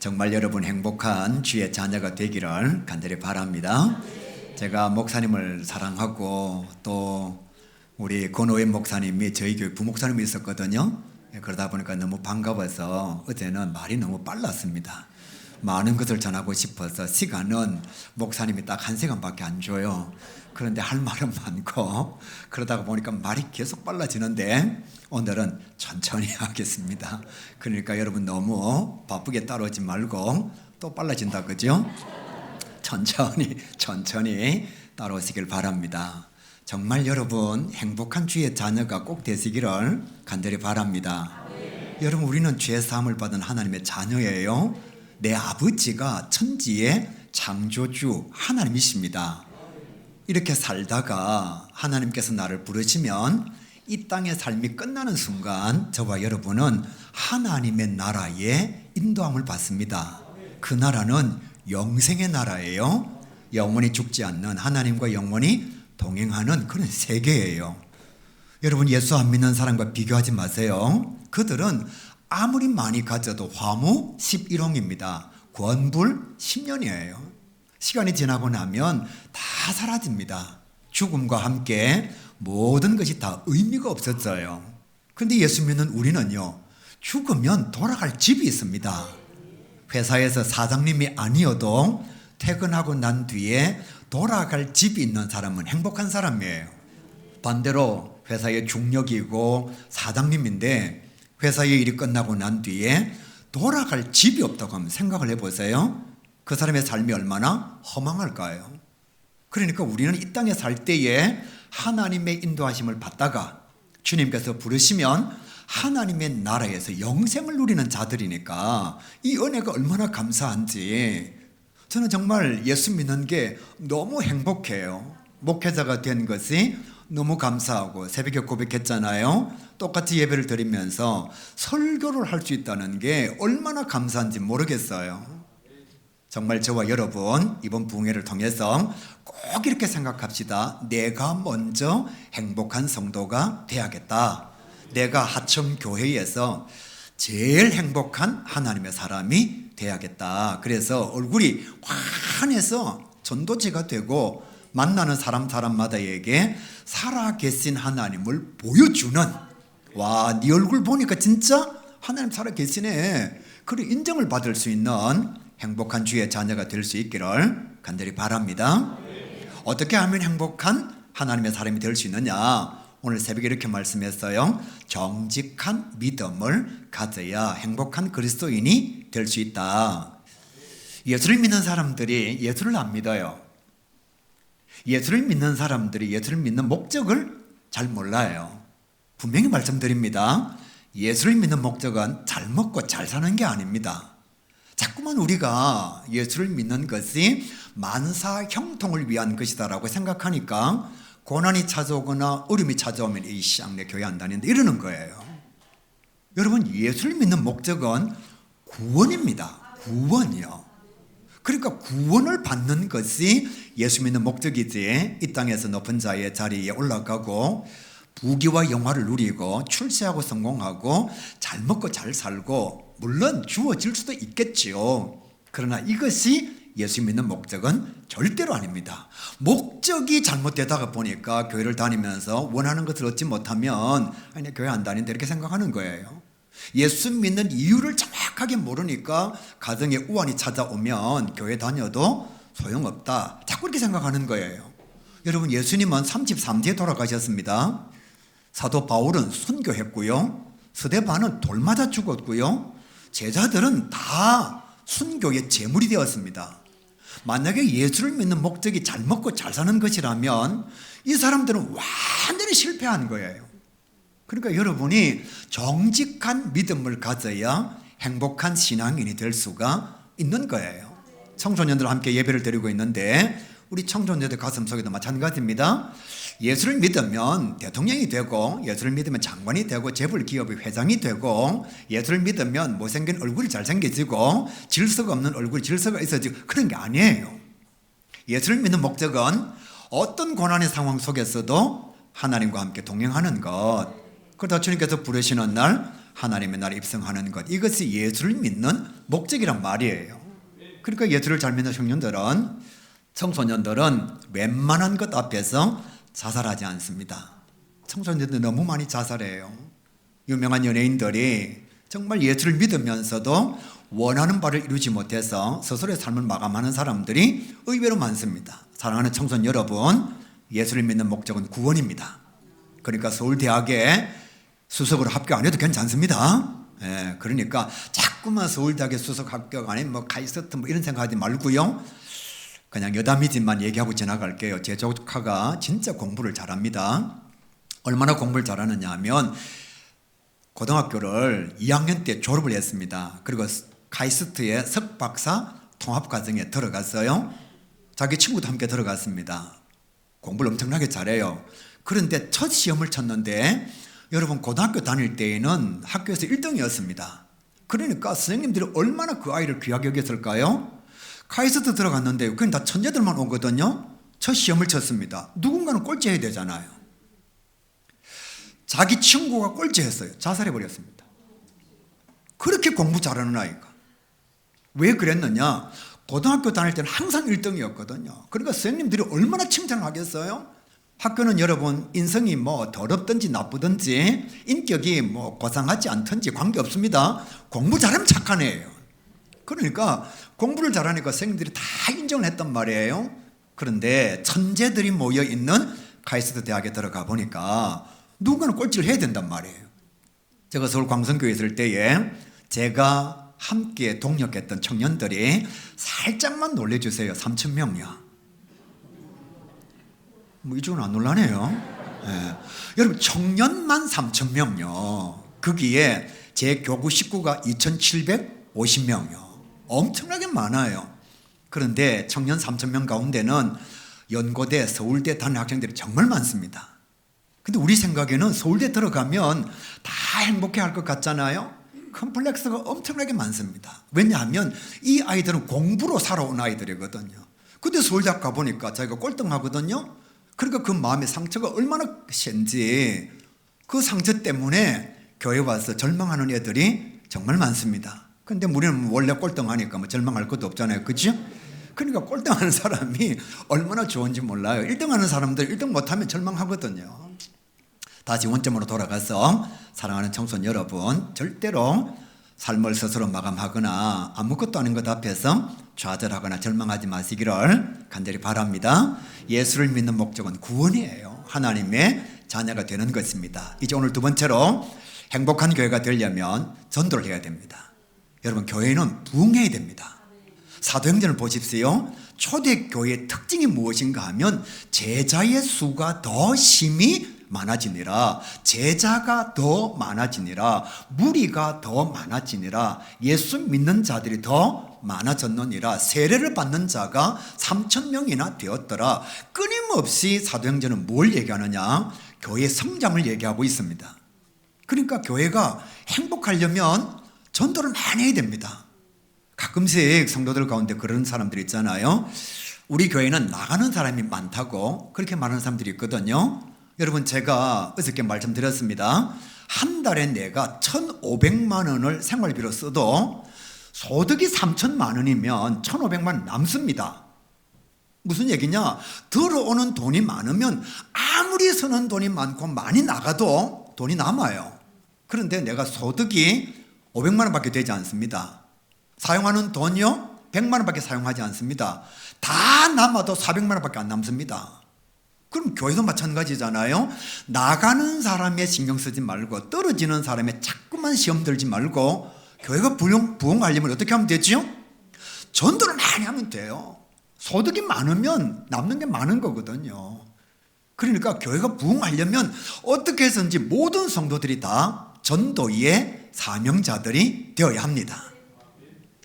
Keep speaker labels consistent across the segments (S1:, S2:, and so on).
S1: 정말 여러분 행복한 주의 자녀가 되기를 간절히 바랍니다. 제가 목사님을 사랑하고 또 우리 권오현 목사님이 저희 교회 부목사님이 있었거든요. 그러다 보니까 너무 반가워서 어제는 말이 너무 빨랐습니다. 많은 것을 전하고 싶어서 시간은 목사님이 딱 1시간밖에 안 줘요. 그런데 할 말은 많고 그러다가 보니까 말이 계속 빨라지는데 오늘은 천천히 하겠습니다. 그러니까 여러분 너무 바쁘게 따라오지 말고 또 빨라진다 그죠? 천천히 따라오시길 바랍니다. 정말 여러분 행복한 주의 자녀가 꼭 되시기를 간절히 바랍니다. 여러분 우리는 죄 사함을 받은 하나님의 자녀예요. 내 아버지가 천지의 창조주 하나님이십니다. 이렇게 살다가 하나님께서 나를 부르시면 이 땅의 삶이 끝나는 순간 저와 여러분은 하나님의 나라에 인도함을 받습니다. 그 나라는 영생의 나라예요. 영원히 죽지 않는 하나님과 영원히 동행하는 그런 세계예요. 여러분 예수 안 믿는 사람과 비교하지 마세요. 그들은 아무리 많이 가져도 화무 11홍입니다. 권불 10년이에요. 시간이 지나고 나면 다 사라집니다. 죽음과 함께 모든 것이 다 의미가 없었어요. 그런데 예수 믿는 우리는요, 죽으면 돌아갈 집이 있습니다. 회사에서 사장님이 아니어도 퇴근하고 난 뒤에 돌아갈 집이 있는 사람은 행복한 사람이에요. 반대로 회사의 중력이고 사장님인데 회사의 일이 끝나고 난 뒤에 돌아갈 집이 없다고 하면 생각을 해보세요. 그 사람의 삶이 얼마나 허망할까요? 그러니까 우리는 이 땅에 살 때에 하나님의 인도하심을 받다가 주님께서 부르시면 하나님의 나라에서 영생을 누리는 자들이니까 이 은혜가 얼마나 감사한지 저는 정말 예수 믿는 게 너무 행복해요. 목회자가 된 것이 너무 감사하고 새벽에 고백했잖아요. 똑같이 예배를 드리면서 설교를 할 수 있다는 게 얼마나 감사한지 모르겠어요. 정말 저와 여러분 이번 부흥회를 통해서 꼭 이렇게 생각합시다. 내가 먼저 행복한 성도가 돼야겠다. 내가 하청교회에서 제일 행복한 하나님의 사람이 돼야겠다. 그래서 얼굴이 환해서 전도지가 되고 만나는 사람마다에게 살아계신 하나님을 보여주는, 와, 네 얼굴 보니까 진짜 하나님 살아계시네, 그런 인정을 받을 수 있는 행복한 주의 자녀가 될 수 있기를 간절히 바랍니다. 어떻게 하면 행복한 하나님의 사람이 될 수 있느냐? 오늘 새벽에 이렇게 말씀했어요. 정직한 믿음을 가져야 행복한 그리스도인이 될 수 있다. 예수를 믿는 사람들이 예수를 안 믿어요. 예수를 믿는 사람들이 예수를 믿는 목적을 잘 몰라요. 분명히 말씀드립니다. 예수를 믿는 목적은 잘 먹고 잘 사는 게 아닙니다. 자꾸만 우리가 예수를 믿는 것이 만사 형통을 위한 것이다라고 생각하니까 고난이 찾아오거나 어려움이 찾아오면 이씨 내 교회 안 다니는데 이러는 거예요. 여러분 예수를 믿는 목적은 구원입니다. 구원이요. 그러니까 구원을 받는 것이 예수 믿는 목적이지, 이 땅에서 높은 자의 자리에 올라가고 부귀와 영화를 누리고 출세하고 성공하고 잘 먹고 잘 살고 물론 주어질 수도 있겠지요. 그러나 이것이 예수 믿는 목적은 절대로 아닙니다. 목적이 잘못되다가 보니까 교회를 다니면서 원하는 것을 얻지 못하면 아니 교회 안 다닌다 이렇게 생각하는 거예요. 예수 믿는 이유를 정확하게 모르니까 가정에 우환이 찾아오면 교회 다녀도 소용없다, 자꾸 이렇게 생각하는 거예요. 여러분 예수님은 33세에 돌아가셨습니다. 사도 바울은 순교했고요, 스데반은 돌 맞아 죽었고요, 제자들은 다 순교의 제물이 되었습니다. 만약에 예수를 믿는 목적이 잘 먹고 잘 사는 것이라면 이 사람들은 완전히 실패한 거예요. 그러니까 여러분이 정직한 믿음을 가져야 행복한 신앙인이 될 수가 있는 거예요. 청소년들 함께 예배를 드리고 있는데 우리 청소년들 가슴속에도 마찬가지입니다. 예수를 믿으면 대통령이 되고, 예수를 믿으면 장관이 되고, 재벌 기업의 회장이 되고, 예수를 믿으면 못생긴 얼굴이 잘생겨지고 질서가 없는 얼굴이 질서가 있어지고, 그런 게 아니에요. 예수를 믿는 목적은 어떤 고난의 상황 속에서도 하나님과 함께 동행하는 것. 그러다 주님께서 부르시는 날 하나님의 나라에 입성하는 것, 이것이 예수를 믿는 목적이란 말이에요. 그러니까 예수를 잘 믿는 청소년들은 웬만한 것 앞에서 자살하지 않습니다. 청소년들 너무 많이 자살해요. 유명한 연예인들이 정말 예수를 믿으면서도 원하는 바를 이루지 못해서 스스로의 삶을 마감하는 사람들이 의외로 많습니다. 사랑하는 청소년 여러분, 예수를 믿는 목적은 구원입니다. 그러니까 서울대학에 수석으로 합격 안 해도 괜찮습니다. 그러니까 자꾸만 서울대학에 수석 합격 안 해 뭐 카이스트 뭐 이런 생각하지 말고요. 그냥 여담이지만 얘기하고 지나갈게요. 제 조카가 진짜 공부를 잘합니다. 얼마나 공부를 잘하느냐 하면 고등학교를 2학년 때 졸업을 했습니다. 그리고 카이스트의 석박사 통합과정에 들어갔어요. 자기 친구도 함께 들어갔습니다. 공부를 엄청나게 잘해요. 그런데 첫 시험을 쳤는데 여러분 고등학교 다닐 때에는 학교에서 1등이었습니다. 그러니까 선생님들이 얼마나 그 아이를 귀하게 여겼을까요? 카이스트 들어갔는데 그냥 다 천재들만 오거든요. 첫 시험을 쳤습니다. 누군가는 꼴찌해야 되잖아요. 자기 친구가 꼴찌했어요. 자살해버렸습니다. 그렇게 공부 잘하는 아이가. 왜 그랬느냐? 고등학교 다닐 때는 항상 1등이었거든요. 그러니까 선생님들이 얼마나 칭찬을 하겠어요? 학교는 여러분 인성이 뭐 더럽든지 나쁘든지 인격이 뭐 고상하지 않든지 관계없습니다. 공부 잘하면 착한 애예요. 그러니까 공부를 잘하니까 선생님들이 다 인정을 했단 말이에요. 그런데 천재들이 모여있는 카이스트 대학에 들어가 보니까 누군가는 꼴찌를 해야 된단 말이에요. 제가 서울 광성교회 있을 때에 제가 함께 동역했던 청년들이 살짝만 놀래주세요. 3,000명이야. 뭐 이쪽은 안 놀라네요. 여러분 청년만 3,000명요. 거기에 제 교구 식구가 2,750명이요. 엄청나게 많아요. 그런데 청년 3,000명 가운데는 연고대, 서울대 다니는 학생들이 정말 많습니다. 근데 우리 생각에는 서울대 들어가면 다 행복해 할 것 같잖아요. 컴플렉스가 엄청나게 많습니다. 왜냐하면 이 아이들은 공부로 살아온 아이들이거든요. 근데 서울대학 가보니까 자기가 꼴등하거든요. 그러니까 그 마음의 상처가 얼마나 센지 그 상처 때문에 교회 와서 절망하는 애들이 정말 많습니다. 근데 우리는 원래 꼴등하니까 뭐 절망할 것도 없잖아요. 그렇죠? 그러니까 꼴등하는 사람이 얼마나 좋은지 몰라요. 1등하는 사람들 1등 못하면 절망하거든요. 다시 원점으로 돌아가서 사랑하는 청소년 여러분, 절대로 삶을 스스로 마감하거나 아무것도 아닌 것 앞에서 좌절하거나 절망하지 마시기를 간절히 바랍니다. 예수를 믿는 목적은 구원이에요. 하나님의 자녀가 되는 것입니다. 이제 오늘 두 번째로 행복한 교회가 되려면 전도를 해야 됩니다. 여러분 교회는 부흥해야 됩니다. 사도행전을 보십시오. 초대교회의 특징이 무엇인가 하면 제자의 수가 더 심히 많아지니라. 제자가 더 많아지니라. 무리가 더 많아지니라. 예수 믿는 자들이 더 많아졌느니라. 세례를 받는 자가 3,000명이나 되었더라. 끊임없이 사도행전은 뭘 얘기하느냐? 교회 성장을 얘기하고 있습니다. 그러니까 교회가 행복하려면 전도를 많이 해야 됩니다. 가끔씩 성도들 가운데 그런 사람들이 있잖아요. 우리 교회는 나가는 사람이 많다고 그렇게 말하는 사람들이 있거든요. 여러분 제가 어저께 말씀드렸습니다. 한 달에 내가 1,500만 원을 생활비로 써도 소득이 3,000만 원이면 1,500만 원 남습니다. 무슨 얘기냐? 들어오는 돈이 많으면 아무리 쓰는 돈이 많고 많이 나가도 돈이 남아요. 그런데 내가 소득이 500만 원밖에 되지 않습니다. 사용하는 돈이요 100만 원밖에 사용하지 않습니다. 다 남아도 400만 원밖에 안 남습니다. 그럼 교회도 마찬가지잖아요. 나가는 사람에 신경 쓰지 말고 떨어지는 사람에 자꾸만 시험 들지 말고 교회가 부흥하려면 어떻게 하면 되죠? 전도를 많이 하면 돼요. 소득이 많으면 남는 게 많은 거거든요. 그러니까 교회가 부흥하려면 어떻게 해서든지 모든 성도들이 다 전도의 사명자들이 되어야 합니다.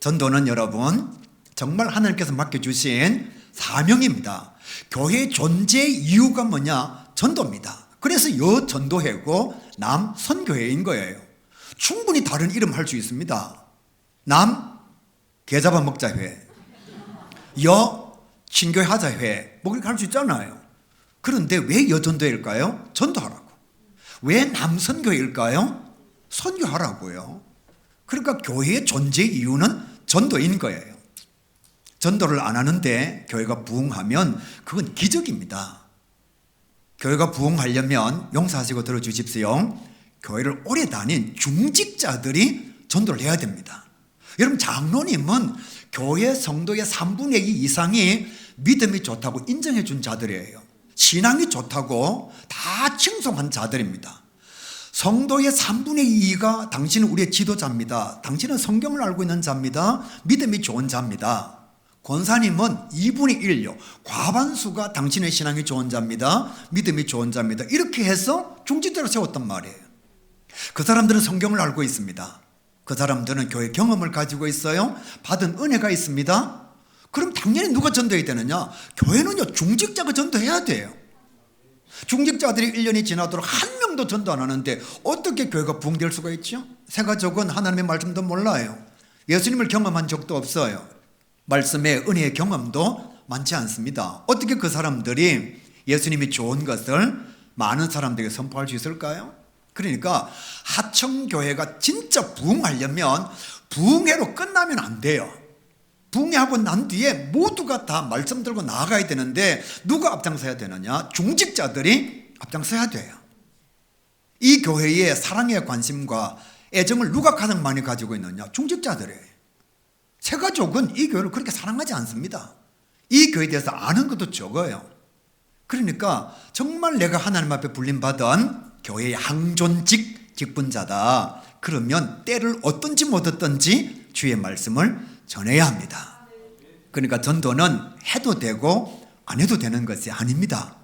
S1: 전도는 여러분 정말 하나님께서 맡겨주신 사명입니다. 교회의 존재 이유가 뭐냐? 전도입니다. 그래서 여 전도회고 남 선교회인 거예요. 충분히 다른 이름 할 수 있습니다. 남 개 잡아먹자 회, 여 친교회 하자 회, 뭐 그렇게 할 수 있잖아요. 그런데 왜 여전도회일까요? 전도하라고. 왜 남선교회일까요? 선교하라고요. 그러니까 교회의 존재 이유는 전도인 거예요. 전도를 안 하는데 교회가 부흥하면 그건 기적입니다. 교회가 부흥하려면 용서하시고 들어주십시오. 교회를 오래 다닌 중직자들이 전도를 해야 됩니다. 여러분, 장로님은 교회 성도의 3분의 2 이상이 믿음이 좋다고 인정해 준 자들이에요. 신앙이 좋다고 다 칭송한 자들입니다. 성도의 3분의 2가 당신은 우리의 지도자입니다. 당신은 성경을 알고 있는 자입니다. 믿음이 좋은 자입니다. 권사님은 2분의 1요. 과반수가 당신의 신앙이 좋은 자입니다. 믿음이 좋은 자입니다. 이렇게 해서 중직자를 세웠단 말이에요. 그 사람들은 성경을 알고 있습니다. 그 사람들은 교회 경험을 가지고 있어요. 받은 은혜가 있습니다. 그럼 당연히 누가 전도해야 되느냐? 교회는요, 중직자가 전도해야 돼요. 중직자들이 1년이 지나도록 한 명도 전도 안 하는데 어떻게 교회가 부흥될 수가 있죠? 세가족은 하나님의 말씀도 몰라요. 예수님을 경험한 적도 없어요. 말씀의 은혜의 경험도 많지 않습니다. 어떻게 그 사람들이 예수님이 좋은 것을 많은 사람들에게 선포할 수 있을까요? 그러니까 하청교회가 진짜 부흥하려면 부흥회로 끝나면 안 돼요. 부흥회하고 난 뒤에 모두가 다 말씀 들고 나아가야 되는데 누가 앞장서야 되느냐? 중직자들이 앞장서야 돼요. 이 교회의 사랑의 관심과 애정을 누가 가장 많이 가지고 있느냐? 중직자들이에요. 세가족은 이 교회를 그렇게 사랑하지 않습니다. 이 교회에 대해서 아는 것도 적어요. 그러니까 정말 내가 하나님 앞에 불림받은 교회의 항존직 직분자다. 그러면 때를 얻든지 못 얻든지 주의 말씀을 전해야 합니다. 그러니까 전도는 해도 되고 안 해도 되는 것이 아닙니다.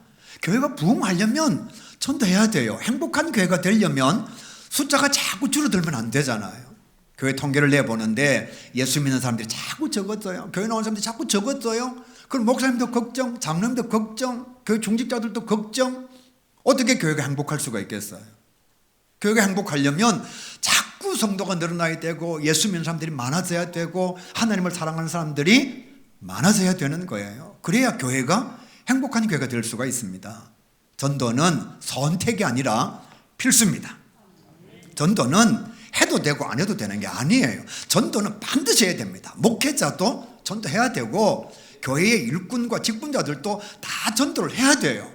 S1: 교회가 부흥하려면 전도해야 돼요. 행복한 교회가 되려면 숫자가 자꾸 줄어들면 안 되잖아요. 교회 통계를 내보는데 예수 믿는 사람들이 자꾸 적었어요. 교회 나온 사람들이 자꾸 적었어요. 그럼 목사님도 걱정, 장로님도 걱정, 교회 중직자들도 걱정. 어떻게 교회가 행복할 수가 있겠어요? 교회가 행복하려면 자꾸 성도가 늘어나야 되고 예수 믿는 사람들이 많아져야 되고 하나님을 사랑하는 사람들이 많아져야 되는 거예요. 그래야 교회가 행복한 교회가 될 수가 있습니다. 전도는 선택이 아니라 필수입니다. 전도는 해도 되고 안 해도 되는 게 아니에요. 전도는 반드시 해야 됩니다. 목회자도 전도해야 되고 교회의 일꾼과 직분자들도 다 전도를 해야 돼요.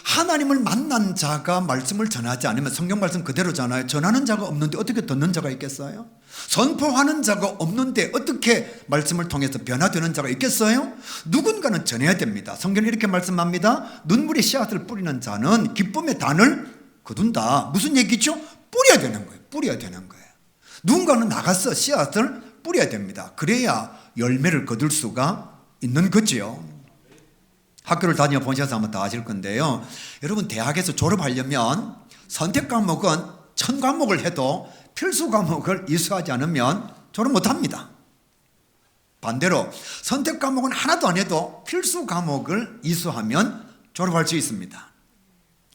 S1: 하나님을 만난 자가 말씀을 전하지 않으면 성경 말씀 그대로잖아요. 전하는 자가 없는데 어떻게 듣는 자가 있겠어요? 선포하는 자가 없는데 어떻게 말씀을 통해서 변화되는 자가 있겠어요? 누군가는 전해야 됩니다. 성경은 이렇게 말씀합니다. 눈물의 씨앗을 뿌리는 자는 기쁨의 단을 거둔다. 무슨 얘기죠? 뿌려야 되는 거예요. 뿌려야 되는 거예요. 누군가는 나가서 씨앗을 뿌려야 됩니다. 그래야 열매를 거둘 수가 있는 거지요. 학교를 다녀보셔서 한번 다 아실 건데요. 여러분, 대학에서 졸업하려면 선택 과목은 1000과목을 해도 필수 과목을 이수하지 않으면 졸업 못합니다. 반대로 선택 과목은 하나도 안 해도 필수 과목을 이수하면 졸업할 수 있습니다.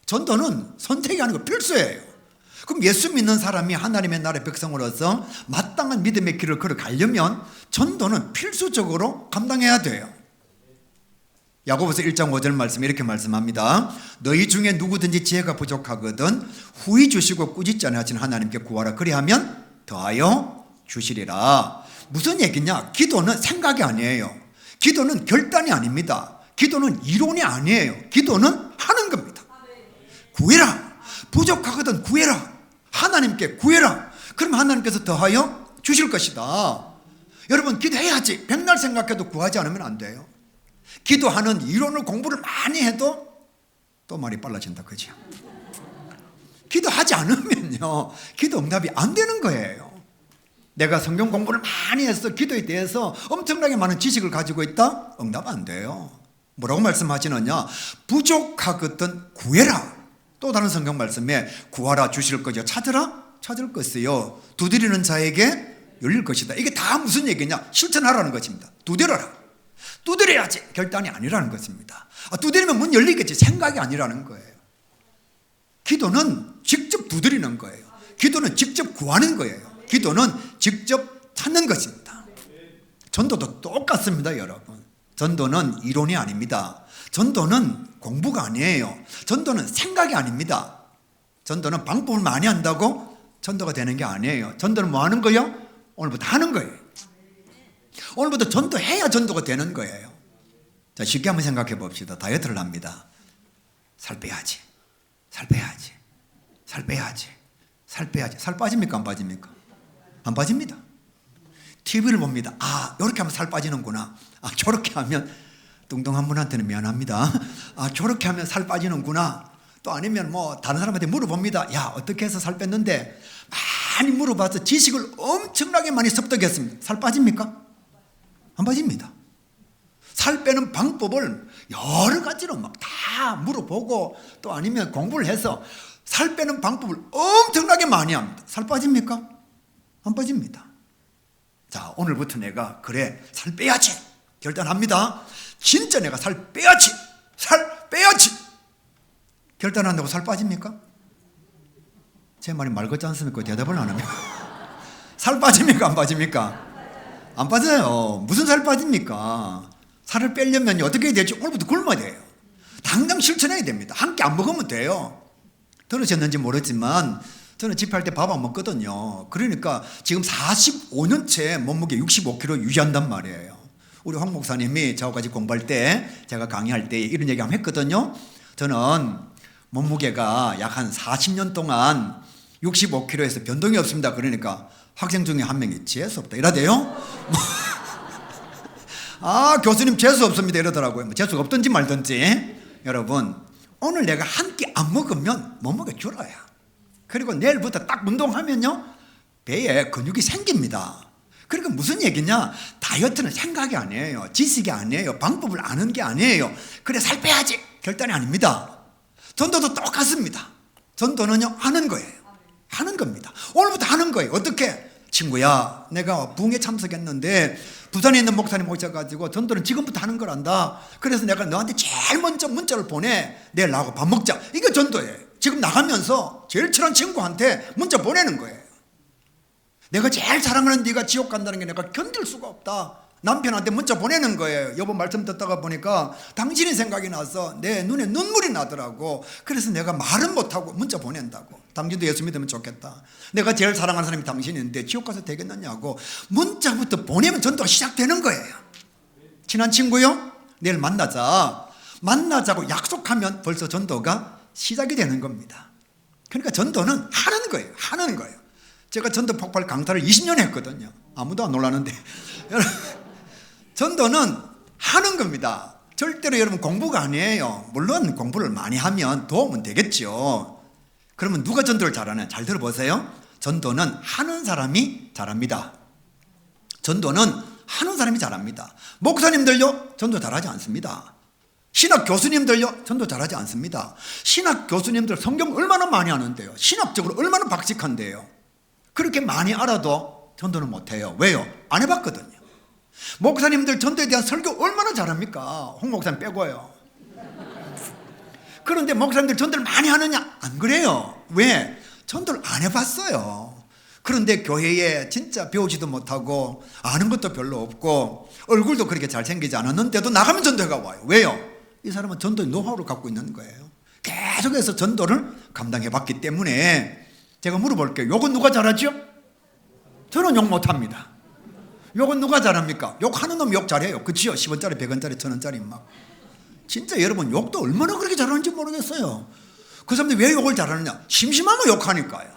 S1: 전도는 선택이 아니고 필수예요. 그럼 예수 믿는 사람이 하나님의 나라의 백성으로서 마땅한 믿음의 길을 걸어가려면 전도는 필수적으로 감당해야 돼요. 야고보서 1장 5절 말씀 이렇게 말씀합니다. 너희 중에 누구든지 지혜가 부족하거든 후히 주시고 꾸짖지 않으시는 하나님께 구하라. 그리하면 더하여 주시리라. 무슨 얘기냐? 기도는 생각이 아니에요. 기도는 결단이 아닙니다. 기도는 이론이 아니에요. 기도는 하는 겁니다. 구해라. 부족하거든 구해라. 하나님께 구해라. 그럼 하나님께서 더하여 주실 것이다. 여러분, 기도해야지. 백날 생각해도 구하지 않으면 안 돼요. 기도하는 이론을 공부를 많이 해도 또 말이 빨라진다, 그죠? 기도하지 않으면요, 기도 응답이 안 되는 거예요. 내가 성경 공부를 많이 해서 기도에 대해서 엄청나게 많은 지식을 가지고 있다? 응답 안 돼요. 뭐라고 말씀하시느냐? 부족하거든 구해라. 또 다른 성경 말씀에 구하라 주실 거죠. 찾으라 찾을 것이요. 두드리는 자에게 열릴 것이다. 이게 다 무슨 얘기냐? 실천하라는 것입니다. 두드려라. 두드려야지. 결단이 아니라는 것입니다. 두드리면 문 열리겠지. 생각이 아니라는 거예요. 기도는 직접 두드리는 거예요. 기도는 직접 구하는 거예요. 기도는 직접 찾는 것입니다. 전도도 똑같습니다, 여러분. 전도는 이론이 아닙니다. 전도는 공부가 아니에요. 전도는 생각이 아닙니다. 전도는 방법을 많이 한다고 전도가 되는 게 아니에요. 전도는 뭐 하는 거예요? 오늘부터 하는 거예요. 오늘부터 전도해야 전도가 되는 거예요. 자, 쉽게 한번 생각해 봅시다. 다이어트를 합니다. 살 빼야지. 살 빼야지. 살 빼야지. 살 빼야지. 살 빠집니까? 안 빠집니까? 안 빠집니다. TV를 봅니다. 아, 이렇게 하면 살 빠지는구나. 아, 저렇게 하면, 뚱뚱한 분한테는 미안합니다. 아, 저렇게 하면 살 빠지는구나. 또 아니면 뭐 다른 사람한테 물어봅니다. 야, 어떻게 해서 살 뺐는데? 많이 물어봐서 지식을 엄청나게 많이 습득했습니다. 살 빠집니까? 안 빠집니다. 살 빼는 방법을 여러 가지로 막 다 물어보고 또 아니면 공부를 해서 살 빼는 방법을 엄청나게 많이 합니다. 살 빠집니까? 안 빠집니다. 자, 오늘부터 내가 그래, 살 빼야지 결단합니다. 진짜 내가 살 빼야지. 살 빼야지 결단한다고 살 빠집니까? 제 말이 말 같지 않습니까? 대답을 안 합니까? 살 빠집니까? 안 빠집니까? 안 빠져요. 무슨 살 빠집니까? 살을 빼려면 어떻게 해야 될지 오늘부터 굶어야 돼요. 당장 실천해야 됩니다. 한 끼 안 먹으면 돼요. 들으셨는지 모르지만 저는 집회할 때 밥 안 먹거든요. 그러니까 지금 45년째 몸무게 65kg 유지한단 말이에요. 우리 황 목사님이 저하고 같이 공부할 때 제가 강의할 때 이런 얘기 한번 했거든요. 저는 몸무게가 약 한 40년 동안 65kg에서 변동이 없습니다. 그러니까 학생 중에 한 명이 재수없다 이러대요. 아, 교수님 재수 없습니다 이러더라고요. 뭐 재수가 없든지 말든지. 여러분, 오늘 내가 한 끼 안 먹으면 몸무게 줄어요. 그리고 내일부터 딱 운동하면요 배에 근육이 생깁니다. 그러니까 무슨 얘기냐? 다이어트는 생각이 아니에요. 지식이 아니에요. 방법을 아는 게 아니에요. 그래, 살 빼야지 결단이 아닙니다. 전도도 똑같습니다. 전도는요 하는 거예요. 하는 겁니다. 오늘부터 하는 거예요. 어떻게? 친구야, 내가 부흥에 참석했는데 부산에 있는 목사님 오셔가지고 전도는 지금부터 하는 거란다. 그래서 내가 너한테 제일 먼저 문자를 보내. 내일 나하고 밥 먹자. 이게 전도예요. 지금 나가면서 제일 친한 친구한테 문자 보내는 거예요. 내가 제일 사랑하는 네가 지옥 간다는 게 내가 견딜 수가 없다. 남편한테 문자 보내는 거예요. 여보 말씀 듣다가 보니까 당신이 생각이 나서 내 눈에 눈물이 나더라고. 그래서 내가 말은 못하고 문자 보낸다고. 당신도 예수 믿으면 좋겠다. 내가 제일 사랑하는 사람이 당신인데 지옥 가서 되겠느냐고. 문자부터 보내면 전도가 시작되는 거예요. 친한 친구요, 내일 만나자고 약속하면 벌써 전도가 시작이 되는 겁니다. 그러니까 전도는 하는 거예요. 하는 거예요. 제가 전도 폭발 강탈을 20년 했거든요. 아무도 안 놀라는데. 전도는 하는 겁니다. 절대로 여러분 공부가 아니에요. 물론 공부를 많이 하면 도움은 되겠죠. 그러면 누가 전도를 잘하냐? 잘 들어보세요. 전도는 하는 사람이 잘합니다. 전도는 하는 사람이 잘합니다. 목사님들요 전도 잘하지 않습니다. 신학 교수님들요 전도 잘하지 않습니다. 신학 교수님들 성경 얼마나 많이 아는데요. 신학적으로 얼마나 박식한데요. 그렇게 많이 알아도 전도는 못해요. 왜요? 안 해봤거든요. 목사님들 전도에 대한 설교 얼마나 잘합니까? 홍 목사님 빼고요. 그런데 목사님들 전도를 많이 하느냐? 안 그래요. 왜? 전도를 안 해봤어요. 그런데 교회에 진짜 배우지도 못하고 아는 것도 별로 없고 얼굴도 그렇게 잘생기지 않았는데도 나가면 전도가 와요. 왜요? 이 사람은 전도의 노하우를 갖고 있는 거예요. 계속해서 전도를 감당해봤기 때문에 제가 물어볼게요. 욕은 누가 잘하죠? 저는 욕 못합니다. 욕은 누가 잘합니까? 욕하는 놈 욕 잘해요. 그치요? 10원짜리, 100원짜리, 1000원짜리 막. 진짜 여러분 욕도 얼마나 그렇게 잘하는지 모르겠어요. 그 사람들이 왜 욕을 잘하느냐? 심심하면 욕하니까요.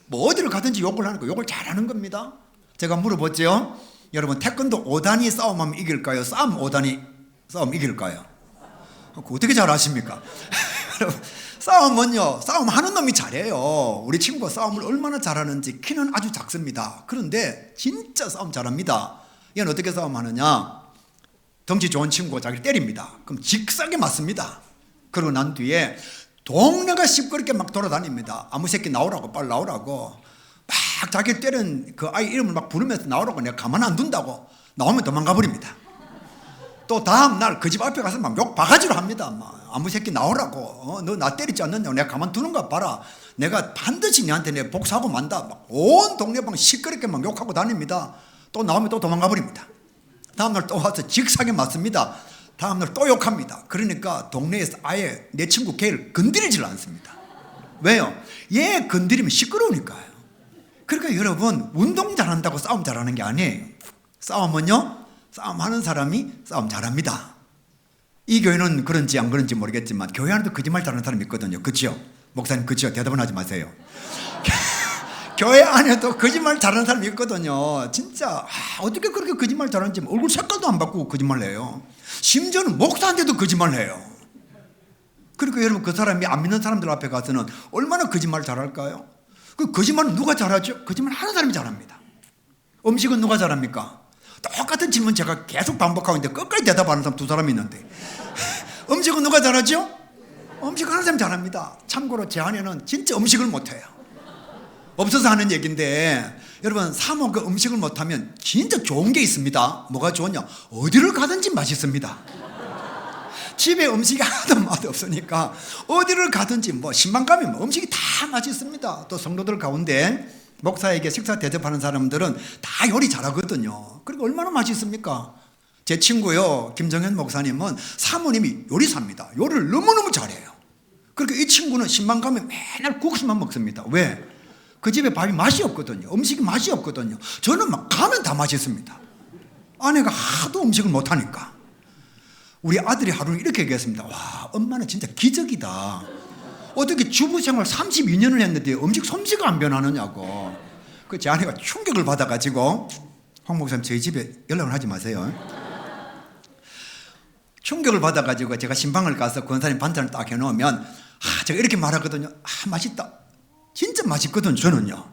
S1: 뭐 어디를 가든지 욕을 하니까 욕을 잘하는 겁니다. 제가 물어봤죠. 여러분 태권도 5단위 싸움하면 이길까요? 싸움 5단위 싸움 이길까요? 어떻게 잘 아십니까? 싸움은요, 싸움하는 놈이 잘해요. 우리 친구가 싸움을 얼마나 잘하는지. 키는 아주 작습니다. 그런데 진짜 싸움 잘합니다. 얘는 어떻게 싸움하느냐? 덩치 좋은 친구가 자기를 때립니다. 그럼 직사게 맞습니다. 그러고 난 뒤에 동네가 시끄럽게 막 돌아다닙니다. 아무 새끼 나오라고, 빨리 나오라고. 막 자기 때린 그 아이 이름을 막 부르면서 나오라고. 내가 가만 안 둔다고. 나오면 도망가 버립니다. 또 다음날 그 집 앞에 가서 막 욕 바가지로 합니다. 막 아무 새끼 나오라고. 너 나 때리지 않느냐고. 내가 가만 두는 거 봐라. 내가 반드시 너한테 내 복수하고 만다. 막 온 동네방 시끄럽게 막 욕하고 다닙니다. 또 나오면 또 도망가 버립니다. 다음날 또 와서 직사게 맞습니다. 다음날 또 욕합니다. 그러니까 동네에서 아예 내 친구 걔를 건드리질 않습니다. 왜요? 얘 건드리면 시끄러우니까요. 그러니까 여러분, 운동 잘한다고 싸움 잘하는 게 아니에요. 싸움은요, 싸움하는 사람이 싸움 잘합니다. 이 교회는 그런지 안 그런지 모르겠지만 교회 안에도 거짓말 잘하는 사람이 있거든요. 그렇죠? 목사님 그렇죠? 대답은 하지 마세요. 교회 안에도 거짓말 잘하는 사람이 있거든요. 진짜 어떻게 그렇게 거짓말 잘하는지 얼굴 색깔도 안 바꾸고 거짓말 해요. 심지어는 목사한테도 거짓말 해요. 그러니까 여러분, 그 사람이 안 믿는 사람들 앞에 가서는 얼마나 거짓말 잘할까요? 그 거짓말은 누가 잘하죠? 거짓말 하는 사람이 잘합니다. 음식은 누가 잘합니까? 똑같은 질문 제가 계속 반복하고 있는데 끝까지 대답하는 사람 두 사람이 있는데 음식은 누가 잘하죠? 음식 하는 사람이 잘합니다. 참고로 제 아내는 진짜 음식을 못해요. 없어서 하는 얘기인데, 여러분, 사모 그 음식을 못하면 진짜 좋은 게 있습니다. 뭐가 좋으냐? 어디를 가든지 맛있습니다. 집에 음식이 하나도 맛없으니까 어디를 가든지 뭐 신방 가면 뭐 음식이 다 맛있습니다. 또 성도들 가운데 목사에게 식사 대접하는 사람들은 다 요리 잘하거든요. 그리고 얼마나 맛있습니까? 제 친구요, 김정현 목사님은 사모님이 요리사입니다. 요리를 너무너무 잘해요. 그러니까 이 친구는 신방 가면 맨날 국수만 먹습니다. 왜? 그 집에 밥이 맛이 없거든요. 음식이 맛이 없거든요. 저는 막 가면 다 맛있습니다. 아내가 하도 음식을 못하니까. 우리 아들이 하루는 이렇게 얘기했습니다. 와, 엄마는 진짜 기적이다. 어떻게 주부 생활 32년을 했는데 음식 솜씨가 안 변하느냐고. 그 제 아내가 충격을 받아가지고, 황 목사님 저희 집에 연락을 하지 마세요. 충격을 받아가지고 제가 신방을 가서 권사님 반찬을 딱 해놓으면 제가 이렇게 말하거든요. 맛있다. 진짜 맛있거든요. 저는요,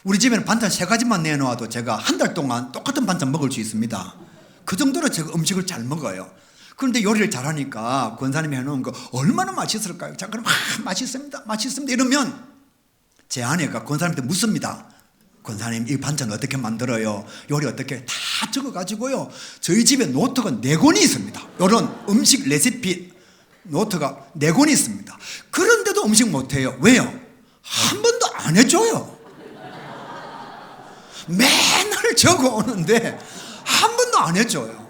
S1: 우리 집에는 반찬 3가지만 내놓아도 제가 한 달 동안 똑같은 반찬 먹을 수 있습니다. 그 정도로 제가 음식을 잘 먹어요. 그런데 요리를 잘하니까 권사님이 해놓은 거 얼마나 맛있을까요? 자, 그럼 맛있습니다, 맛있습니다 이러면 제 아내가 권사님한테 묻습니다. 권사님, 이 반찬 어떻게 만들어요? 요리 어떻게? 다 적어가지고요, 저희 집에 노트가 4권이 있습니다. 이런 음식 레시피 노트가 4권이 있습니다. 그런데도 음식 못해요. 왜요? 한 번도 안 해줘요. 맨날 적어오는데 한 번도 안 해줘요.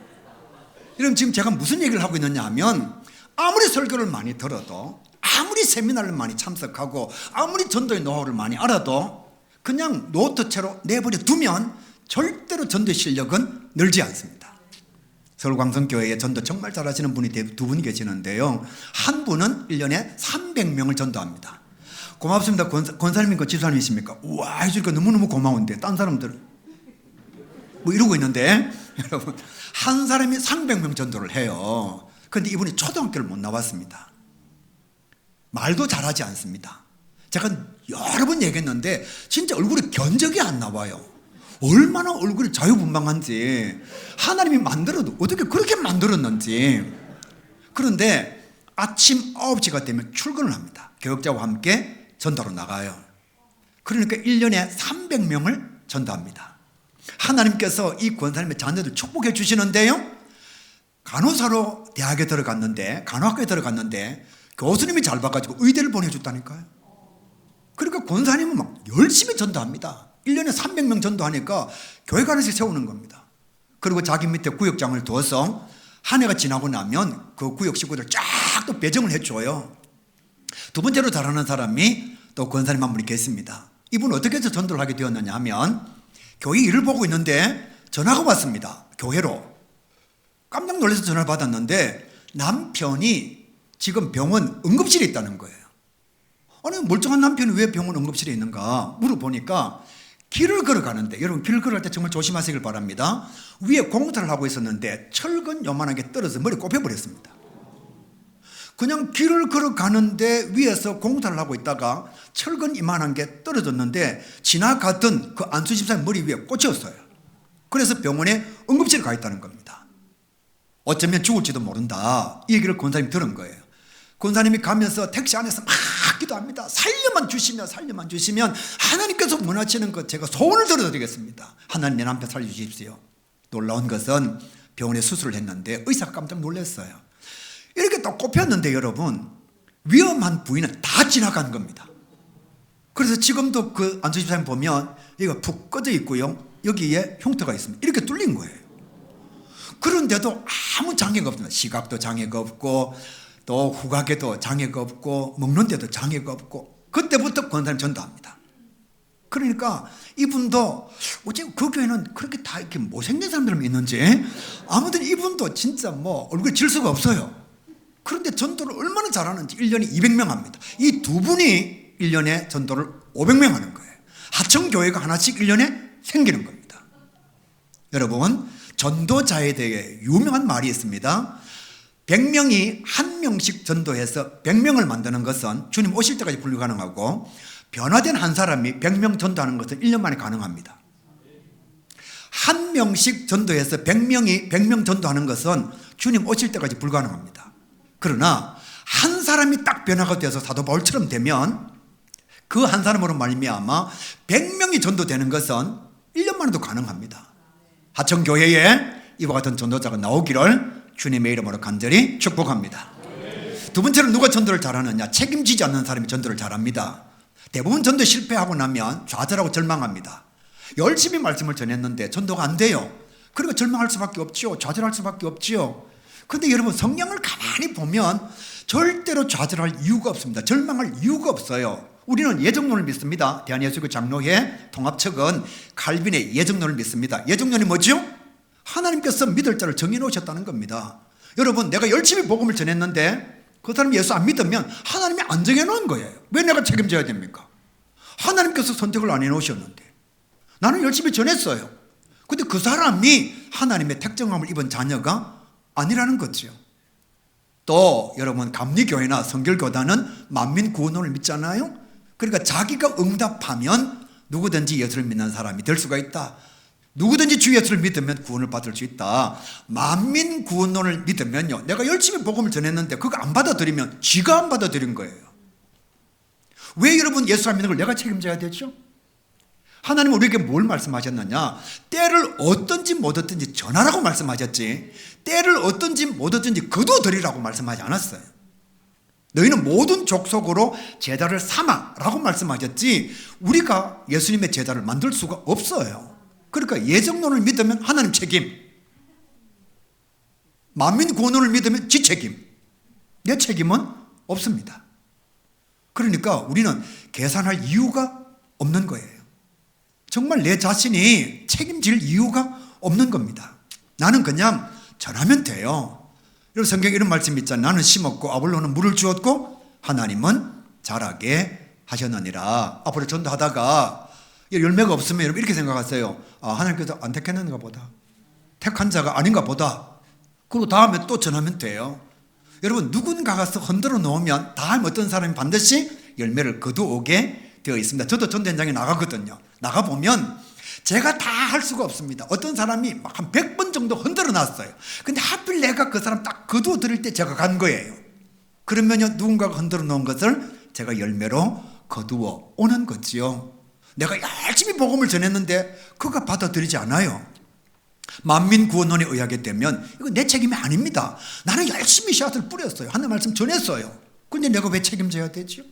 S1: 여러분, 지금 제가 무슨 얘기를 하고 있느냐 하면, 아무리 설교를 많이 들어도, 아무리 세미나를 많이 참석하고, 아무리 전도의 노하우를 많이 알아도 그냥 노트채로 내버려 두면 절대로 전도의 실력은 늘지 않습니다. 서울광성교회에 전도 정말 잘하시는 분이 2분 계시는데요, 한 분은 1년에 300명을 전도합니다. 고맙습니다. 권사님입니까? 집사님이십니까? 우와, 해주니까 너무너무 고마운데 딴 사람들은 뭐 이러고 있는데, 여러분, 한 사람이 300명 전도를 해요. 그런데 이분이 초등학교를 못 나왔습니다. 말도 잘하지 않습니다. 제가 여러 번 얘기했는데 진짜 얼굴에 견적이 안 나와요. 얼마나 얼굴이 자유분방한지, 하나님이 만들어도 어떻게 그렇게 만들었는지. 그런데 아침 9시가 되면 출근을 합니다. 교역자와 함께 전도로 나가요. 그러니까 1년에 300명을 전도합니다. 하나님께서 이 권사님의 자녀들 축복해 주시는데요, 간호사로 대학에 들어갔는데, 간호학교에 들어갔는데 교수님이 잘 봐가지고 의대를 보내줬다니까요. 그러니까 권사님은 막 열심히 전도합니다. 1년에 300명 전도하니까 교회가 하나씩 세우는 겁니다. 그리고 자기 밑에 구역장을 두어서 한 해가 지나고 나면 그 구역 식구들 쫙 또 배정을 해줘요. 두 번째로 잘하는 사람이 또 권사님 한 분이 계십니다. 이분 어떻게 해서 전도를 하게 되었느냐 하면, 교회 일을 보고 있는데 전화가 왔습니다. 교회로. 깜짝 놀라서 전화를 받았는데 남편이 지금 병원 응급실에 있다는 거예요. 아니, 멀쩡한 남편이 왜 병원 응급실에 있는가 물어보니까, 길을 걸어가는데, 여러분 길을 걸어갈 때 정말 조심하시길 바랍니다. 위에 공사를 하고 있었는데 철근 요만하게 떨어져 머리 꼽혀버렸습니다. 그냥 길을 걸어가는데 위에서 공사를 하고 있다가 철근 이만한 게 떨어졌는데 지나가던 그 안수 집사님 머리 위에 꽂혔어요. 그래서 병원에 응급실에 가 있다는 겁니다. 어쩌면 죽을지도 모른다, 이 얘기를 권사님이 들은 거예요. 권사님이 가면서 택시 안에서 막 기도합니다. 살려만 주시면 하나님께서 원하시는 것 제가 소원을 들어드리겠습니다. 하나님, 내 남편 살려주십시오. 놀라운 것은 병원에 수술을 했는데 의사가 깜짝 놀랐어요. 이렇게 딱 꼽혔는데 여러분, 위험한 부위는 다 지나간 겁니다. 그래서 지금도 그 안수집사님 보면 여기가 푹 꺼져 있고요, 여기에 흉터가 있습니다. 이렇게 뚫린 거예요. 그런데도 아무 장애가 없습니다. 시각도 장애가 없고, 또 후각에도 장애가 없고, 먹는 데도 장애가 없고. 그때부터 권사님 전도합니다. 그러니까 이분도 어째 그 교회는 그렇게 다 이렇게 못생긴 사람들만 있는지 아무튼 이분도 진짜 뭐 얼굴 질 수가 없어요. 그런데 전도를 얼마나 잘하는지 1년에 200명 합니다. 이 두 분이 1년에 전도를 500명 하는 거예요. 하청교회가 하나씩 1년에 생기는 겁니다. 여러분, 전도자에 대해 유명한 말이 있습니다. 100명이 한 명씩 전도해서 100명을 만드는 것은 주님 오실 때까지 불가능하고, 변화된 한 사람이 100명 전도하는 것은 1년 만에 가능합니다. 한 명씩 전도해서 100명이 100명 전도하는 것은 주님 오실 때까지 불가능합니다. 그러나 한 사람이 딱 변화가 돼서 사도 바울처럼 되면 그 한 사람으로 말미암아 100명이 전도되는 것은 1년 만에도 가능합니다. 하청교회에 이와 같은 전도자가 나오기를 주님의 이름으로 간절히 축복합니다. 두 번째로 누가 전도를 잘하느냐? 책임지지 않는 사람이 전도를 잘합니다. 대부분 전도 실패하고 나면 좌절하고 절망합니다. 열심히 말씀을 전했는데 전도가 안 돼요. 그러니까 절망할 수밖에 없죠. 좌절할 수밖에 없죠. 그런데 여러분, 성경을 가만히 보면 절대로 좌절할 이유가 없습니다. 절망할 이유가 없어요. 우리는 예정론을 믿습니다. 대한예수교 장로회 통합측은 칼빈의 예정론을 믿습니다. 예정론이 뭐죠? 하나님께서 믿을 자를 정해놓으셨다는 겁니다. 여러분, 내가 열심히 복음을 전했는데 그 사람이 예수 안 믿으면 하나님이 안 정해놓은 거예요. 왜 내가 책임져야 됩니까? 하나님께서 선택을 안 해놓으셨는데 나는 열심히 전했어요. 근데 그 사람이 하나님의 택정함을 입은 자녀가 아니라는 거죠. 또 여러분, 감리교회나 성결교단은 만민구원론을 믿잖아요. 그러니까 자기가 응답하면 누구든지 예수를 믿는 사람이 될 수가 있다. 누구든지 주 예수를 믿으면 구원을 받을 수 있다. 만민구원론을 믿으면요, 내가 열심히 복음을 전했는데 그거 안 받아들이면 지가 안 받아들인 거예요. 왜 여러분 예수 안 믿는 걸 내가 책임져야 되죠? 하나님은 우리에게 뭘 말씀하셨느냐? 때를 얻든지 못 얻든지 전하라고 말씀하셨지, 때를 얻든지 못 얻든지 거두어드리라고 말씀하지 않았어요. 너희는 모든 족속으로 제자를 삼아라고 말씀하셨지, 우리가 예수님의 제자를 만들 수가 없어요. 그러니까 예정론을 믿으면 하나님 책임, 만민구원론을 믿으면 지 책임, 내 책임은 없습니다. 그러니까 우리는 계산할 이유가 없는 거예요. 정말 내 자신이 책임질 이유가 없는 겁니다. 나는 그냥 전하면 돼요. 여러분, 성경에 이런 말씀이 있잖아요. 나는 심었고 아볼로는 물을 주었고 하나님은 자라게 하셨느니라. 앞으로 전도하다가 열매가 없으면 여러분 이렇게 생각하세요. 하나님께서 안 택했는가 보다, 택한 자가 아닌가 보다. 그리고 다음에 또 전하면 돼요. 여러분, 누군가가 흔들어 놓으면 다음 어떤 사람이 반드시 열매를 거두오게 되어 있습니다. 저도 전도 현장에 나가거든요. 나가보면 제가 다 할 수가 없습니다. 어떤 사람이 막 한 100번 정도 흔들어 놨어요. 근데 하필 내가 그 사람 딱 거두어 드릴 때 제가 간 거예요. 그러면요, 누군가가 흔들어 놓은 것을 제가 열매로 거두어 오는 거지요. 내가 열심히 복음을 전했는데 그가 받아들이지 않아요. 만민구원론에 의하게 되면 이거 내 책임이 아닙니다. 나는 열심히 씨앗을 뿌렸어요. 하나님 말씀 전했어요. 근데 내가 왜 책임져야 되죠?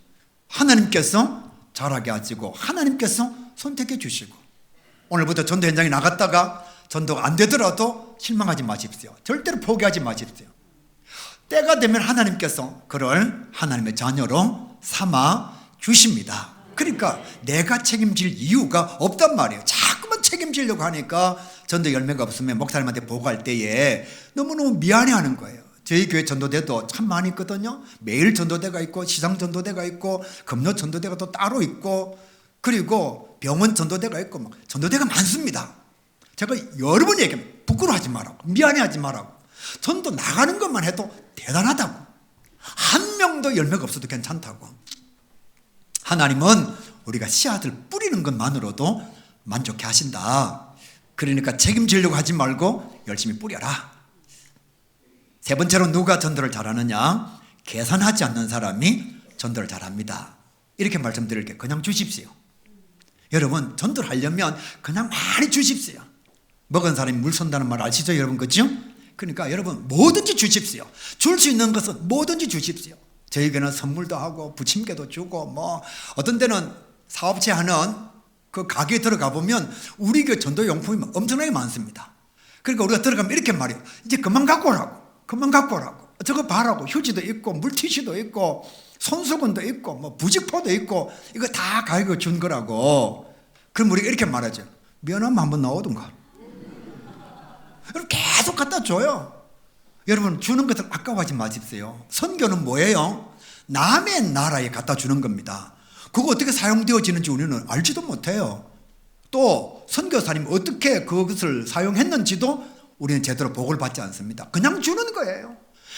S1: 하나님께서 자라게 하시고 하나님께서 선택해 주시고, 오늘부터 전도 현장에 나갔다가 전도가 안 되더라도 실망하지 마십시오. 절대로 포기하지 마십시오. 때가 되면 하나님께서 그를 하나님의 자녀로 삼아 주십니다. 그러니까 내가 책임질 이유가 없단 말이에요. 자꾸만 책임지려고 하니까 전도 열매가 없으면 목사님한테 보고할 때에 너무너무 미안해하는 거예요. 저희 교회 전도대도 참 많이 있거든요. 매일 전도대가 있고 시상 전도대가 있고 금요 전도대가 또 따로 있고 그리고 병원 전도대가 있고 막 전도대가 많습니다. 제가 여러 번 얘기합니다. 부끄러워하지 말라고, 미안해하지 말라고. 전도 나가는 것만 해도 대단하다고. 한 명도 열매가 없어도 괜찮다고. 하나님은 우리가 씨앗을 뿌리는 것만으로도 만족해 하신다. 그러니까 책임지려고 하지 말고 열심히 뿌려라. 세 번째로 누가 전도를 잘하느냐? 계산하지 않는 사람이 전도를 잘합니다. 이렇게 말씀드릴게요. 그냥 주십시오. 여러분, 전도를 하려면 그냥 많이 주십시오. 먹은 사람이 물 쏜다는 말 아시죠, 여러분? 그죠? 그러니까 여러분, 뭐든지 주십시오. 줄 수 있는 것은 뭐든지 주십시오. 저희에게는 선물도 하고 부침개도 주고, 뭐 어떤 데는 사업체 하는 그 가게에 들어가 보면 우리 그 전도용품이 엄청나게 많습니다. 그러니까 우리가 들어가면 이렇게 말해요. 이제 그만 갖고 오라고, 그만 갖고 오라고. 저거 봐라고. 휴지도 있고 물티슈도 있고 손수건도 있고 뭐 부직포도 있고 이거 다 가지고 준 거라고. 그럼 우리가 이렇게 말하죠. 면허만 한번 나오든가. 여러분 계속 갖다 줘요. 여러분 주는 것을 아까워하지 마십시오. 선교는 뭐예요? 남의 나라에 갖다 주는 겁니다. 그거 어떻게 사용되어지는지 우리는 알지도 못해요. 또 선교사님이 어떻게 그것을 사용했는지도 우리는 제대로 보고를 받지 않습니다. 그냥 주는 거예요.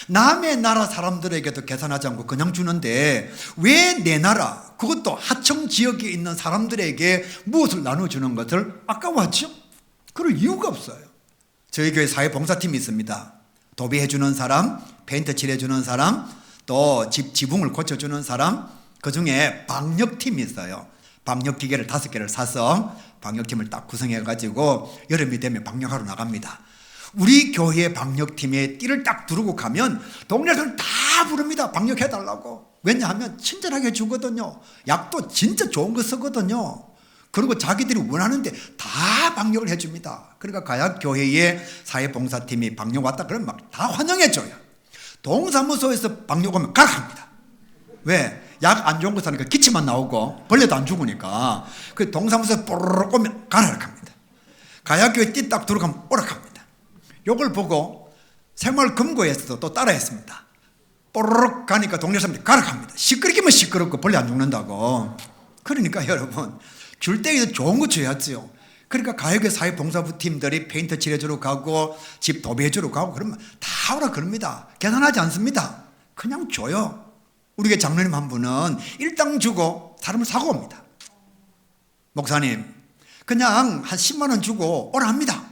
S1: 남의 나라 사람들에게도 계산하지 않고 그냥 주는데 왜 내 나라, 그것도 하청 지역에 있는 사람들에게 무엇을 나눠주는 것을 아까워하죠? 그럴 이유가 없어요. 저희 교회 사회봉사팀이 있습니다. 도배해주는 사람, 페인트 칠해주는 사람, 또 지붕을 고쳐주는 사람, 그중에 방역팀이 있어요. 방역기계를 5개를 사서 방역팀을 딱 구성해가지고 여름이 되면 방역하러 나갑니다. 우리 교회 방역팀에 띠를 딱 두르고 가면 동네에서는 다 부릅니다. 방역해달라고. 왜냐하면 친절하게 주거든요. 약도 진짜 좋은 거 쓰거든요. 그리고 자기들이 원하는데 다 방역을 해줍니다. 그러니까 가약교회에 사회봉사팀이 방역 왔다 그러면 막 다 환영해줘요. 동사무소에서 방역 오면 가락합니다. 왜? 약 안 좋은 거 사니까 기침만 나오고 벌레도 안 죽으니까. 그 동사무소에 뽀르륵 오면 가락합니다. 가약교회 띠 딱 들어가면 오락합니다. 요걸 보고 생활금고에서도 또 따라했습니다. 뽀르륵 가니까 동네 사람들이 가락합니다. 시끄럽기만 시끄럽고 벌레 안 죽는다고. 그러니까 여러분 줄 때에도 좋은 거 줘야지요. 그러니까 가요계 사회봉사부팀들이 페인트 칠해주러 가고 집 도배해주러 가고 그러면 다 오라 그럽니다. 계산하지 않습니다. 그냥 줘요. 우리 교회 장로님 한 분은 일당 주고 사람을 사고 옵니다. 목사님 그냥 한 10만 원 주고 오라 합니다.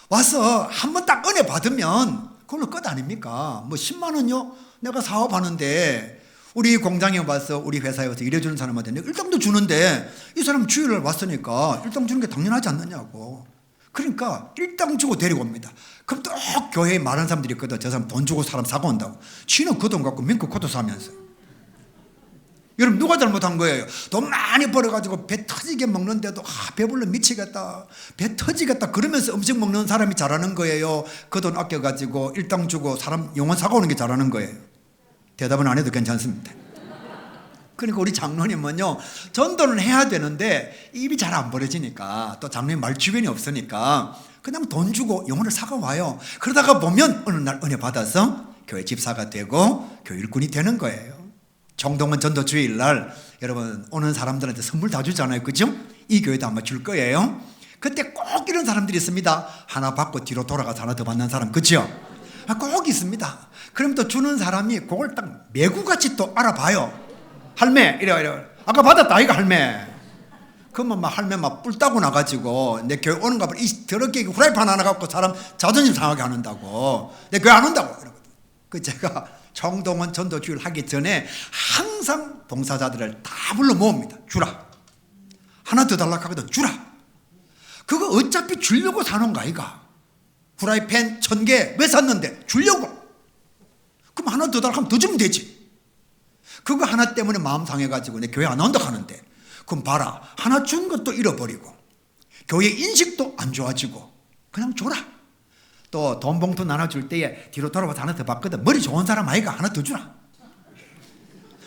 S1: 와서 한번 딱 은혜 받으면 그걸로 끝 아닙니까? 뭐 10만 원요? 내가 사업하는데 우리 공장에 와서 우리 회사에 와서 일해주는 사람한테 일당도 주는데 이 사람 주일날 왔으니까 일당 주는 게 당연하지 않느냐고. 그러니까 일당 주고 데리고 옵니다. 그럼 또 교회에 많은 사람들이 있거든. 저 사람 돈 주고 사람 사고 온다고. 지는 그 돈 갖고 민크 코트 사면서. 여러분 누가 잘못한 거예요? 돈 많이 벌어가지고 배 터지게 먹는데도 배불러 미치겠다, 배 터지겠다 그러면서 음식 먹는 사람이 잘하는 거예요? 그 돈 아껴가지고 일당 주고 사람 영혼 사고 오는 게 잘하는 거예요? 대답은 안 해도 괜찮습니다. 그러니까 우리 장로님은요 전도는 해야 되는데 입이 잘 안 벌어지니까 또 장로님 말 주변이 없으니까 그냥 돈 주고 영혼을 사가 와요. 그러다가 보면 어느 날 은혜 받아서 교회 집사가 되고 교회 일꾼이 되는 거예요. 정동원 전도 주일날 여러분 오는 사람들한테 선물 다 주잖아요. 그죠? 이 교회도 아마 줄 거예요. 그때 꼭 이런 사람들이 있습니다. 하나 받고 뒤로 돌아가서 하나 더 받는 사람. 그죠? 꼭 있습니다. 그럼 또 주는 사람이 그걸 딱 매구같이 또 알아봐요. 할매 이래 아까 받았다 이거 할매. 그러면 막 할매 막 뿔 따고 나가지고 내 교회 오는가 봐. 이 더럽게 후라이팬 하나 갖고 사람 자존심 상하게 하는다고. 내 교회 안 온다고. 그 제가 정동원 전도주일 하기 전에 항상 봉사자들을 다 불러 모읍니다. 주라. 하나 더 달라고 하거든. 주라. 그거 어차피 주려고 사는 거 아이가. 후라이팬 1000개 왜 샀는데? 주려고. 그럼 하나 더 달라고 하면 더 주면 되지. 그거 하나 때문에 마음 상해가지고 내 교회 안 온다 하는데 그럼 봐라. 하나 준 것도 잃어버리고 교회 인식도 안 좋아지고 그냥 줘라. 또 돈 봉투 나눠줄 때에 뒤로 돌아봐서 하나 더 받거든. 머리 좋은 사람 아이가 하나 더 주라.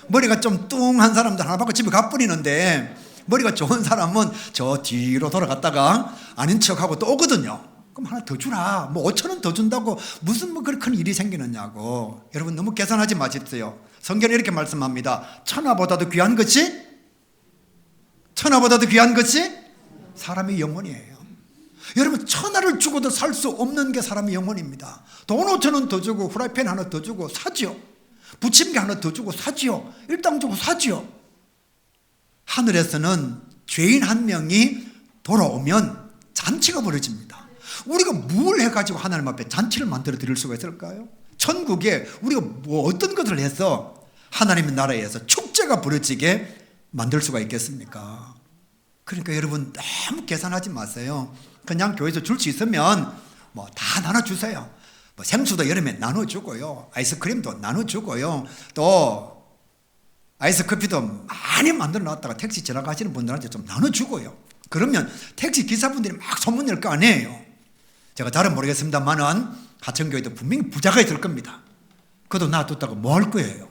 S1: 머리가 좀 뚱한 사람들 하나 받고 집에 가버리는데 머리가 좋은 사람은 저 뒤로 돌아갔다가 아닌 척하고 또 오거든요. 그럼 하나 더 주라. 뭐 5,000원 더 준다고 무슨 뭐 그렇게 큰 일이 생기느냐고. 여러분 너무 계산하지 마십시오. 성경에 이렇게 말씀합니다. 천하보다도 귀한 것이 사람의 영혼이에요. 여러분 천하를 주고도 살 수 없는 게 사람의 영혼입니다. 돈 5,000원 더 주고 후라이팬 하나 더 주고 사지요. 부침개 하나 더 주고 사지요. 일당 주고 사지요. 하늘에서는 죄인 한 명이 돌아오면 잔치가 벌어집니다. 우리가 뭘 해가지고 하나님 앞에 잔치를 만들어 드릴 수가 있을까요? 천국에 우리가 뭐 어떤 것을 해서 하나님의 나라에서 축제가 벌어지게 만들 수가 있겠습니까? 그러니까 여러분 너무 계산하지 마세요. 그냥 교회에서 줄 수 있으면 뭐 다 나눠주세요. 뭐 생수도 여름에 나눠주고요. 아이스크림도 나눠주고요. 또 아이스커피도 많이 만들어 놨다가 택시 지나가시는 분들한테 좀 나눠주고요. 그러면 택시 기사분들이 막 소문낼 거 아니에요. 제가 잘은 모르겠습니다만은 하천교회도 분명히 부자가 있을 겁니다. 그것도 놔뒀다가 뭐 할 거예요?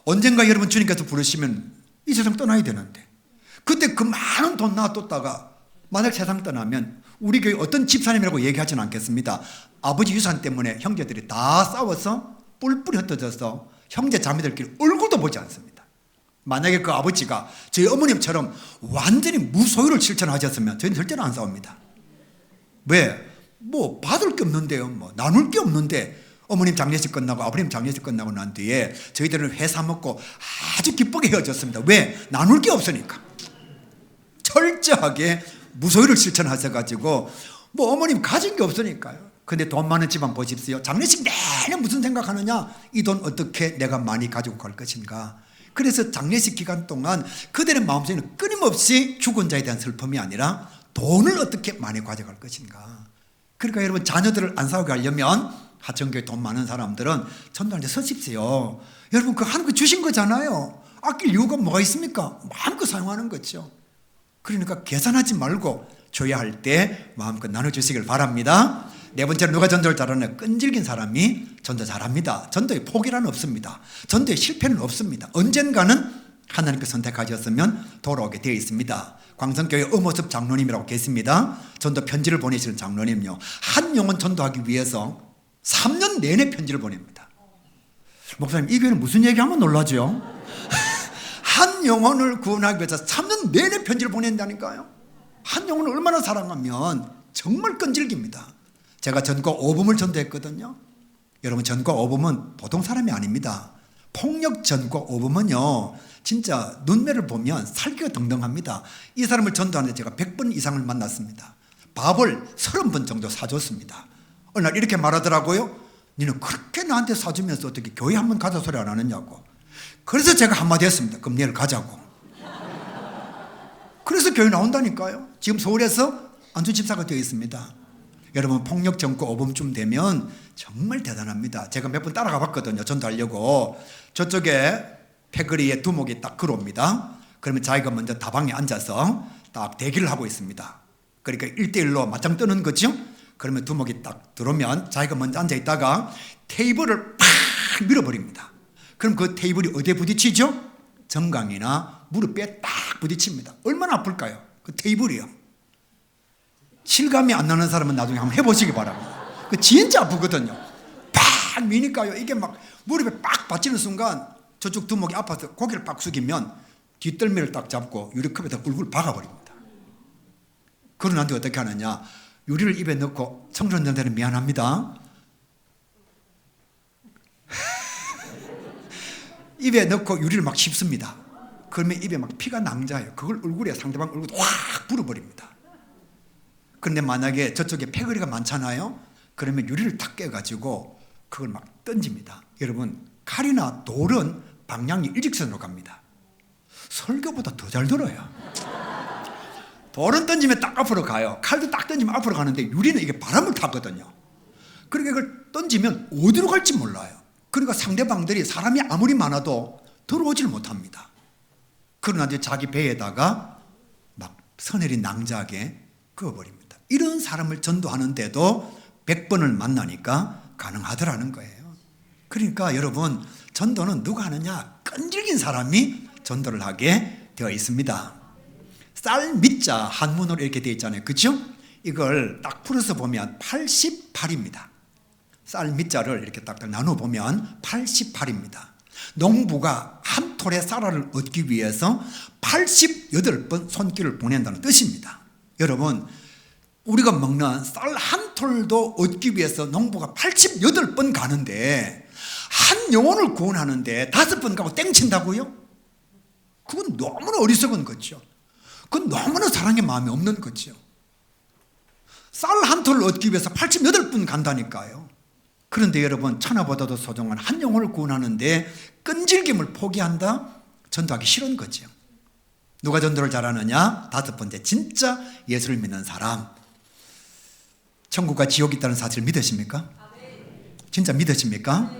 S1: 언젠가 여러분 주님께서 부르시면 이 세상 떠나야 되는데 그때 그 많은 돈 놔뒀다가 만약 세상 떠나면 우리 교회 어떤 집사님이라고 얘기하지는 않겠습니다. 아버지 유산 때문에 형제들이 다 싸워서 뿔뿔이 흩어져서 형제 자매들끼리 얼굴도 보지 않습니다. 만약에 그 아버지가 저희 어머님처럼 완전히 무소유를 실천하셨으면 저희는 절대로 안 싸웁니다. 왜? 뭐 받을 게 없는데요. 뭐 나눌 게 없는데 어머님 장례식 끝나고 아버님 장례식 끝나고 난 뒤에 저희들은 회 사 먹고 아주 기쁘게 헤어졌습니다. 왜? 나눌 게 없으니까. 철저하게 무소유를 실천하셔가지고 뭐 어머님 가진 게 없으니까요. 근데 돈 많은 집안 보십시오. 장례식 내내 무슨 생각하느냐? 이 돈 어떻게 내가 많이 가지고 갈 것인가? 그래서 장례식 기간 동안 그들의 마음속에는 끊임없이 죽은 자에 대한 슬픔이 아니라 돈을 어떻게 많이 가져갈 것인가? 그러니까 여러분 자녀들을 안 싸우게 하려면 하천교회 돈 많은 사람들은 전도하는데 서십시오. 여러분 그 하나님께 주신 거잖아요. 아낄 이유가 뭐가 있습니까? 마음껏 사용하는 거죠. 그러니까 계산하지 말고 줘야 할 때 마음껏 나눠주시길 바랍니다. 네 번째로 누가 전도를 잘하느냐? 끈질긴 사람이 전도 잘합니다. 전도에 포기란 없습니다. 전도에 실패는 없습니다. 언젠가는 하나님께 선택하셨으면 돌아오게 되어 있습니다. 광성교회 엄호섭 장로님이라고 계십니다. 전도 편지를 보내시는 장로님요, 한 영혼 전도하기 위해서 3년 내내 편지를 보냅니다. 목사님 이 교회는 무슨 얘기하면 놀라죠? 한 영혼을 구원하기 위해서 3년 내내 편지를 보낸다니까요. 한 영혼을 얼마나 사랑하면 정말 끈질깁니다. 제가 전과 5범을 전도했거든요. 여러분 전과 5범은 보통 사람이 아닙니다. 폭력 전과 5범은요 진짜 눈매를 보면 살기가 등등합니다. 이 사람을 전도하는데 제가 100번 이상을 만났습니다. 밥을 30번 정도 사줬습니다. 어느 날 이렇게 말하더라고요. 너는 그렇게 나한테 사주면서 어떻게 교회 한 번 가자 소리 안 하느냐고. 그래서 제가 한마디 했습니다. 그럼 내일 가자고. 그래서 교회 나온다니까요. 지금 서울에서 안수 집사가 되어 있습니다. 여러분 폭력 전과 5범쯤 되면 정말 대단합니다. 제가 몇 번 따라가 봤거든요. 전도하려고. 저쪽에 패거리에 두목이 딱 걸어옵니다. 그러면 자기가 먼저 다방에 앉아서 딱 대기를 하고 있습니다. 그러니까 1대1로 맞짱 뜨는 거죠. 그러면 두목이 딱 들어오면 자기가 먼저 앉아 있다가 테이블을 팍 밀어버립니다. 그럼 그 테이블이 어디에 부딪히죠? 정강이나 무릎에 딱 부딪힙니다. 얼마나 아플까요? 그 테이블이요. 실감이 안 나는 사람은 나중에 한번 해보시기 바랍니다. 그 진짜 아프거든요. 팍 미니까요. 이게 막 무릎에 빡 받치는 순간 저쪽 두목이 아파서 고개를 팍 숙이면 뒷덜미를 딱 잡고 유리컵에다 얼굴 박아버립니다. 그러고 난 뒤에 어떻게 하느냐? 유리를 입에 넣고 청소년들은 미안합니다. 입에 넣고 유리를 막 씹습니다. 그러면 입에 막 피가 낭자해요. 그걸 얼굴에 상대방 얼굴에 확 불어버립니다. 그런데 만약에 저쪽에 패거리가 많잖아요. 그러면 유리를 탁 깨가지고 그걸 막 던집니다. 여러분 칼이나 돌은 방향이 일직선으로 갑니다. 설교보다 더 잘 들어요. 돌은 던지면 딱 앞으로 가요. 칼도 딱 던지면 앞으로 가는데 유리는 이게 바람을 타거든요. 그러니까 이걸 던지면 어디로 갈지 몰라요. 그러니까 상대방들이 사람이 아무리 많아도 들어오질 못합니다. 그러나 이제 자기 배에다가 막 서늘이 낭자하게 그어버립니다. 이런 사람을 전도하는데도 100번을 만나니까 가능하더라는 거예요. 그러니까 여러분 전도는 누가 하느냐? 끈질긴 사람이 전도를 하게 되어 있습니다. 쌀 밑자 한문으로 이렇게 되어 있잖아요. 그렇죠? 이걸 딱 풀어서 보면 88입니다. 쌀 밑자를 이렇게 딱 나눠보면 88입니다. 농부가 한 톨의 쌀알을 얻기 위해서 88번 손길을 보낸다는 뜻입니다. 여러분 우리가 먹는 쌀 한 톨도 얻기 위해서 농부가 88번 가는데 한 영혼을 구원하는데 5번 가고 땡친다고요? 그건 너무나 어리석은 거죠. 그건 너무나 사랑의 마음이 없는 거죠. 쌀 한 톨을 얻기 위해서 88번 간다니까요. 그런데 여러분 천하보다도 소중한 한 영혼을 구원하는데 끈질김을 포기한다? 전도하기 싫은 거죠. 누가 전도를 잘하느냐? 5번째 진짜 예수를 믿는 사람. 천국과 지옥이 있다는 사실을 믿으십니까? 진짜 믿으십니까?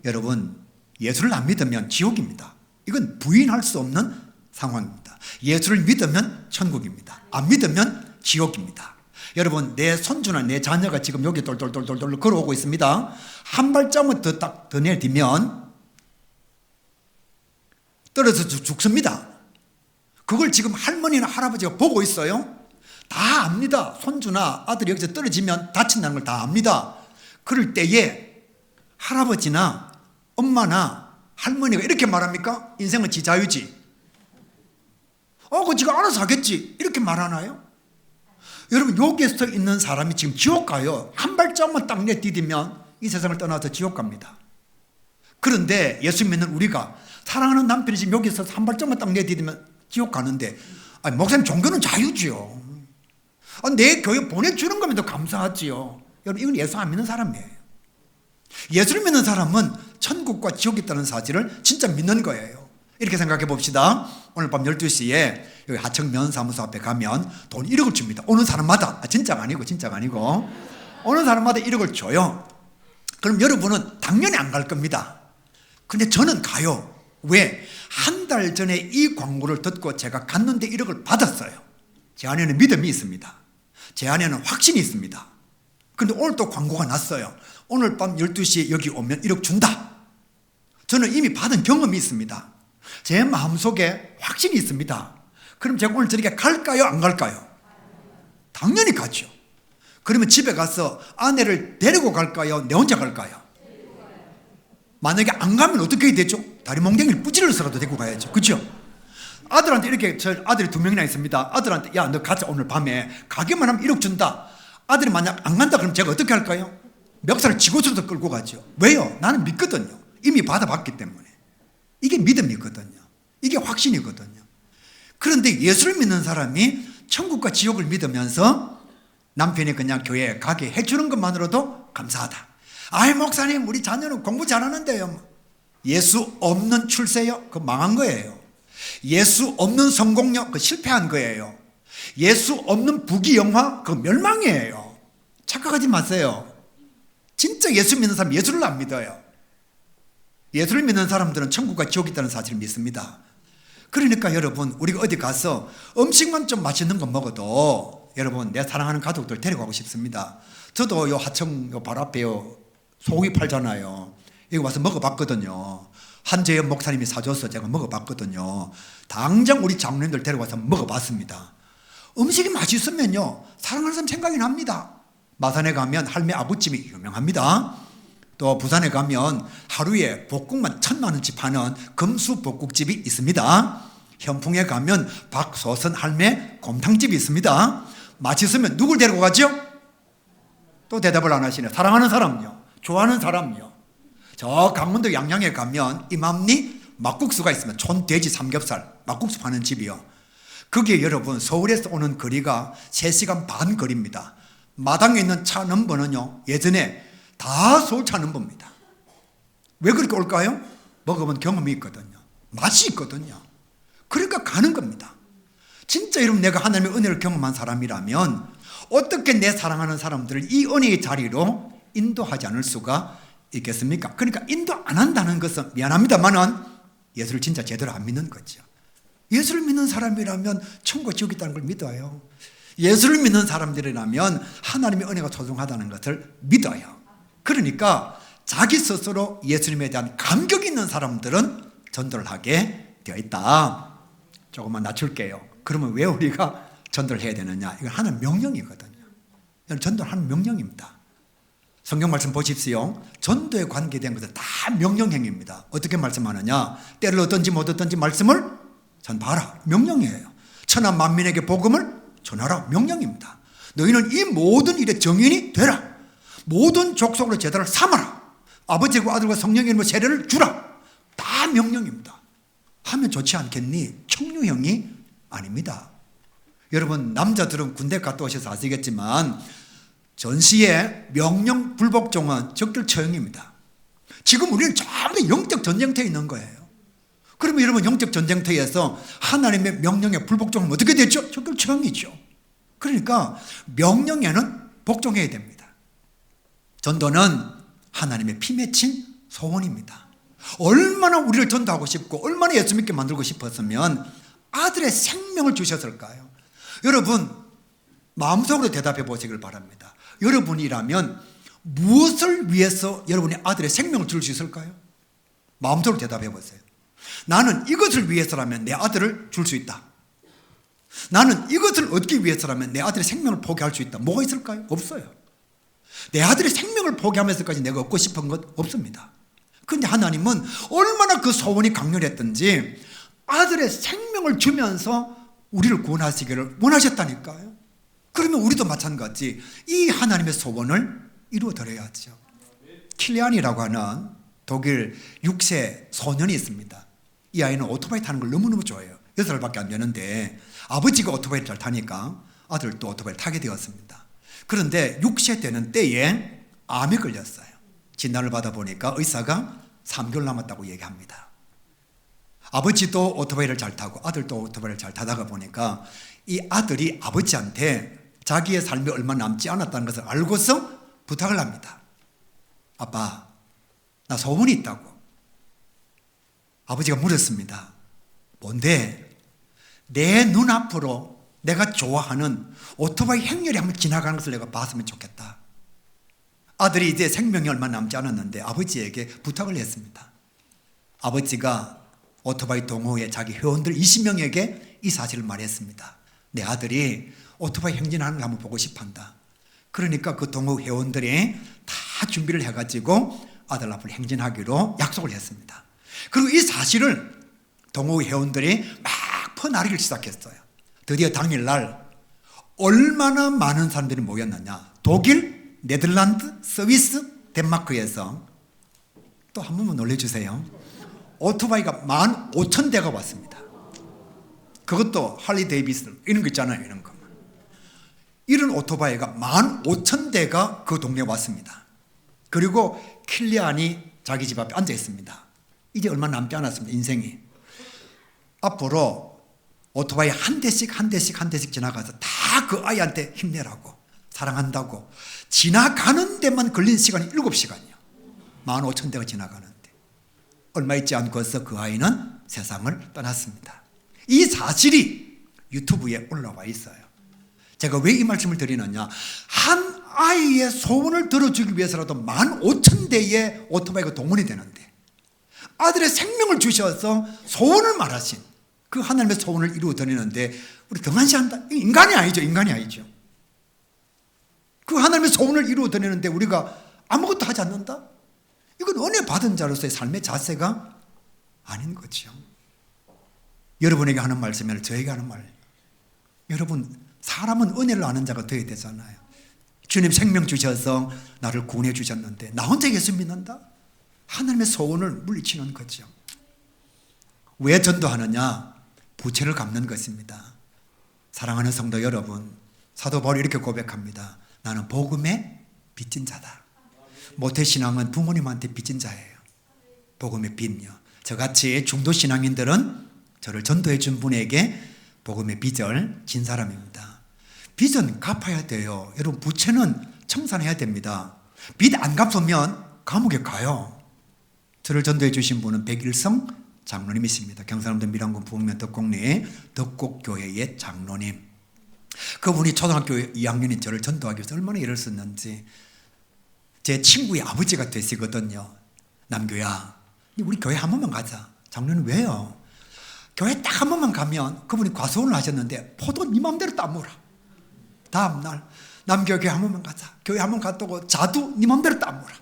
S1: 여러분 예수를 안 믿으면 지옥입니다. 이건 부인할 수 없는 상황입니다. 예수를 믿으면 천국입니다. 안 믿으면 지옥입니다. 여러분 내 손주나 내 자녀가 지금 여기 돌돌돌돌돌 걸어오고 있습니다. 한 발자국 더 내디면 떨어져서 죽습니다. 그걸 지금 할머니나 할아버지가 보고 있어요. 다 압니다. 손주나 아들이 여기서 떨어지면 다친다는 걸 다 압니다. 그럴 때에 할아버지나 엄마나 할머니가 이렇게 말합니까? 인생은 지 자유지. 그거 지가 알아서 하겠지. 이렇게 말하나요? 여러분, 여기에 있는 사람이 지금 지옥 가요. 한 발짝만 딱 내디디면 이 세상을 떠나서 지옥 갑니다. 그런데 예수 믿는 우리가 사랑하는 남편이 지금 여기서 한 발짝만 딱 내디디면 지옥 가는데, 목사님, 종교는 자유지요. 내 교회 보내주는 거면 더 감사하지요. 여러분, 이건 예수 안 믿는 사람이에요. 예수를 믿는 사람은 천국과 지옥이 있다는 사실을 진짜 믿는 거예요. 이렇게 생각해 봅시다. 오늘 밤 12시에 여기 하청 면사무소 앞에 가면 돈 1억을 줍니다. 오는 사람마다. 진짜가 아니고 오는 사람마다 1억을 줘요. 그럼 여러분은 당연히 안 갈 겁니다. 근데 저는 가요. 왜? 한 달 전에 이 광고를 듣고 제가 갔는데 1억을 받았어요. 제 안에는 믿음이 있습니다. 제 안에는 확신이 있습니다. 근데 오늘 또 광고가 났어요. 오늘 밤 12시에 여기 오면 1억 준다. 저는 이미 받은 경험이 있습니다. 제 마음속에 확신이 있습니다. 그럼 제가 오늘 저녁에 갈까요? 안 갈까요? 당연히 가죠. 그러면 집에 가서 아내를 데리고 갈까요? 내 혼자 갈까요? 만약에 안 가면 어떻게 해야 되죠? 다리 몽둥이를 부지러서라도 데리고 가야죠. 그렇죠? 아들한테 이렇게, 저 아들이 2명이나 있습니다. 아들한테, 야, 너 가자. 오늘 밤에 가기만 하면 1억 준다. 아들이 만약 안 간다 그러면 제가 어떻게 할까요? 멱살을 쥐고서도 끌고 가죠. 왜요? 나는 믿거든요. 이미 받아봤기 때문에. 이게 믿음이거든요. 이게 확신이거든요. 그런데 예수를 믿는 사람이 천국과 지옥을 믿으면서 남편이 그냥 교회에 가게 해주는 것만으로도 감사하다. 아이, 목사님, 우리 자녀는 공부 잘하는데요. 예수 없는 출세요? 그거 망한 거예요. 예수 없는 성공요? 그거 실패한 거예요. 예수 없는 부귀영화? 그거 멸망이에요. 착각하지 마세요. 진짜 예수 믿는 사람 예수를 안 믿어요. 예수를 믿는 사람들은 천국과 지옥이 있다는 사실을 믿습니다. 그러니까 여러분, 우리가 어디 가서 음식만 좀 맛있는 거 먹어도 여러분, 내 사랑하는 가족들 데리고 가고 싶습니다. 저도 요 하청 요 발 앞에 요 소고기 팔잖아요. 여기 와서 먹어봤거든요. 한재현 목사님이 사줘서 제가 먹어봤거든요. 당장 우리 장로님들 데려가서 먹어봤습니다. 음식이 맛있으면요, 사랑하는 사람 생각이 납니다. 마산에 가면 할매 아구찜이 유명합니다. 또 부산에 가면 하루에 볶음만 1,000만 원치 파는 금수볶국집이 있습니다. 현풍에 가면 박소선 할매 곰탕집이 있습니다. 맛있으면 누굴 데리고 가죠? 또 대답을 안 하시네. 사랑하는 사람요, 좋아하는 사람요. 저 강원도 양양에 가면 이맘니 막국수가 있으면 촌돼지 삼겹살 막국수 파는 집이요. 그게 여러분, 서울에서 오는 거리가 3시간 반 거리입니다. 마당에 있는 차 넘버는요, 예전에 다 서울차 넘버입니다. 왜 그렇게 올까요? 먹어본 경험이 있거든요. 맛이 있거든요. 그러니까 가는 겁니다. 진짜 여러분, 내가 하나님의 은혜를 경험한 사람이라면 어떻게 내 사랑하는 사람들을 이 은혜의 자리로 인도하지 않을 수가 있겠습니까? 그러니까 인도 안 한다는 것은 미안합니다만은 예수를 진짜 제대로 안 믿는 거죠. 예수를 믿는 사람이라면 천국 지옥이 있다는 걸 믿어요. 예수를 믿는 사람들이라면 하나님의 은혜가 소중하다는 것을 믿어요. 그러니까 자기 스스로 예수님에 대한 감격이 있는 사람들은 전도를 하게 되어 있다. 조금만 낮출게요. 그러면 왜 우리가 전도를 해야 되느냐? 이건 하나의 명령이거든요. 이건 전도는 하나의 명령입니다. 성경 말씀 보십시오. 전도에 관계된 것은 다 명령행위입니다. 어떻게 말씀하느냐? 때를 얻든지 못 얻든지 말씀을 전파하라. 명령이에요. 천하 만민에게 복음을 전하라. 명령입니다. 너희는 이 모든 일의 정인이 되라. 모든 족속으로 제자를 삼아라. 아버지와 아들과 성령의 이름으로 세례를 주라. 다 명령입니다. 하면 좋지 않겠니? 청류형이 아닙니다. 여러분, 남자들은 군대 갔다 오셔서 아시겠지만 전시의 명령 불복종은 적절처형입니다. 지금 우리는 전부 영적 전쟁터에 있는 거예요. 그러면 여러분, 영적 전쟁터에서 하나님의 명령에 불복종하면 어떻게 되죠? 적절처형이죠. 그러니까 명령에는 복종해야 됩니다. 전도는 하나님의 피 맺힌 소원입니다. 얼마나 우리를 전도하고 싶고 얼마나 예수 믿게 만들고 싶었으면 아들의 생명을 주셨을까요? 여러분, 마음속으로 대답해 보시길 바랍니다. 여러분이라면 무엇을 위해서 여러분이 아들의 생명을 줄 수 있을까요? 마음속으로 대답해 보세요. 나는 이것을 위해서라면 내 아들을 줄 수 있다. 나는 이것을 얻기 위해서라면 내 아들의 생명을 포기할 수 있다. 뭐가 있을까요? 없어요. 내 아들의 생명을 포기하면서까지 내가 얻고 싶은 것 없습니다. 그런데 하나님은 얼마나 그 소원이 강렬했던지 아들의 생명을 주면서 우리를 구원하시기를 원하셨다니까요. 그러면 우리도 마찬가지 이 하나님의 소원을 이루어드려야죠. 킬리안이라고 하는 독일 6세 소년이 있습니다. 이 아이는 오토바이 타는 걸 너무너무 좋아해요. 6살밖에 안 되는데 아버지가 오토바이를 잘 타니까 아들도 오토바이를 타게 되었습니다. 그런데 6세 되는 때에 암에 걸렸어요. 진단을 받아보니까 의사가 3개월 남았다고 얘기합니다. 아버지도 오토바이를 잘 타고 아들도 오토바이를 잘 타다가 보니까 이 아들이 아버지한테 자기의 삶이 얼마 남지 않았다는 것을 알고서 부탁을 합니다. 아빠, 나 소원이 있다고. 아버지가 물었습니다. 뭔데? 내 눈앞으로 내가 좋아하는 오토바이 행렬이 한번 지나가는 것을 내가 봤으면 좋겠다. 아들이 이제 생명이 얼마 남지 않았는데 아버지에게 부탁을 했습니다. 아버지가 오토바이 동호회 자기 회원들 20명에게 이 사실을 말했습니다. 내 아들이 오토바이 행진하는 걸 한번 보고 싶단다. 그러니까 그 동호회 회원들이 다 준비를 해가지고 아들 앞을 행진하기로 약속을 했습니다. 그리고 이 사실을 동호회 회원들이 막 퍼나르기 시작했어요. 드디어 당일날 얼마나 많은 사람들이 모였느냐. 독일, 네덜란드, 스위스, 덴마크에서 또 한 번만 놀래주세요. 오토바이가 15,000대가 왔습니다. 그것도 할리 데이비슨 이런 거 있잖아요. 이런 거. 이런 오토바이가 15,000대가 그 동네에 왔습니다. 그리고 킬리안이 자기 집 앞에 앉아 있습니다. 이제 얼마 남지 않았습니다. 인생이. 앞으로 오토바이 한 대씩 한 대씩 한 대씩 지나가서 다 그 아이한테 힘내라고 사랑한다고 지나가는 데만 걸린 시간이 7시간이요. 15,000대가 지나가는데 얼마 있지 않고서 그 아이는 세상을 떠났습니다. 이 사실이 유튜브에 올라와 있어요. 제가 왜 이 말씀을 드리느냐, 한 아이의 소원을 들어주기 위해서라도 15,000대의 오토바이가 동원이 되는데 아들의 생명을 주셔서 소원을 말하신 그 하나님의 소원을 이루어드리는데 우리 등한시한다? 인간이 아니죠. 인간이 아니죠. 그 하나님의 소원을 이루어드리는데 우리가 아무것도 하지 않는다? 이건 은혜 받은 자로서의 삶의 자세가 아닌 거죠. 여러분에게 하는 말씀이 저에게 하는 말. 여러분, 사람은 은혜를 아는 자가 되어야 되잖아요. 주님 생명 주셔서 나를 구원해 주셨는데 나 혼자 예수 믿는다? 하나님의 소원을 물리치는 거죠. 왜 전도하느냐? 부채를 갚는 것입니다. 사랑하는 성도 여러분, 사도 바울이 이렇게 고백합니다. 나는 복음의 빚진 자다. 모태신앙은 부모님한테 빚진 자예요. 복음의 빚요. 저같이 중도신앙인들은 저를 전도해 준 분에게 복음의 빚을 진 사람입니다. 빚은 갚아야 돼요. 여러분, 부채는 청산해야 됩니다. 빚 안 갚으면 감옥에 가요. 저를 전도해 주신 분은 백일성 장로님이십니다. 경상남도 밀양군 부흥면 덕곡리 덕곡교회의 장로님. 그분이 초등학교 2학년인 저를 전도하기 위해서 얼마나 애를 썼는지. 제 친구의 아버지가 되시거든요. 남교야, 우리 교회 한 번만 가자. 장로님 왜요? 교회 딱 한 번만 가면 그분이 과수원을 하셨는데 포도 네 맘대로 따먹어라. 다음날 남교회 한 번만 가자. 교회 한 번 갔다고 자두 네 맘대로 따먹어라.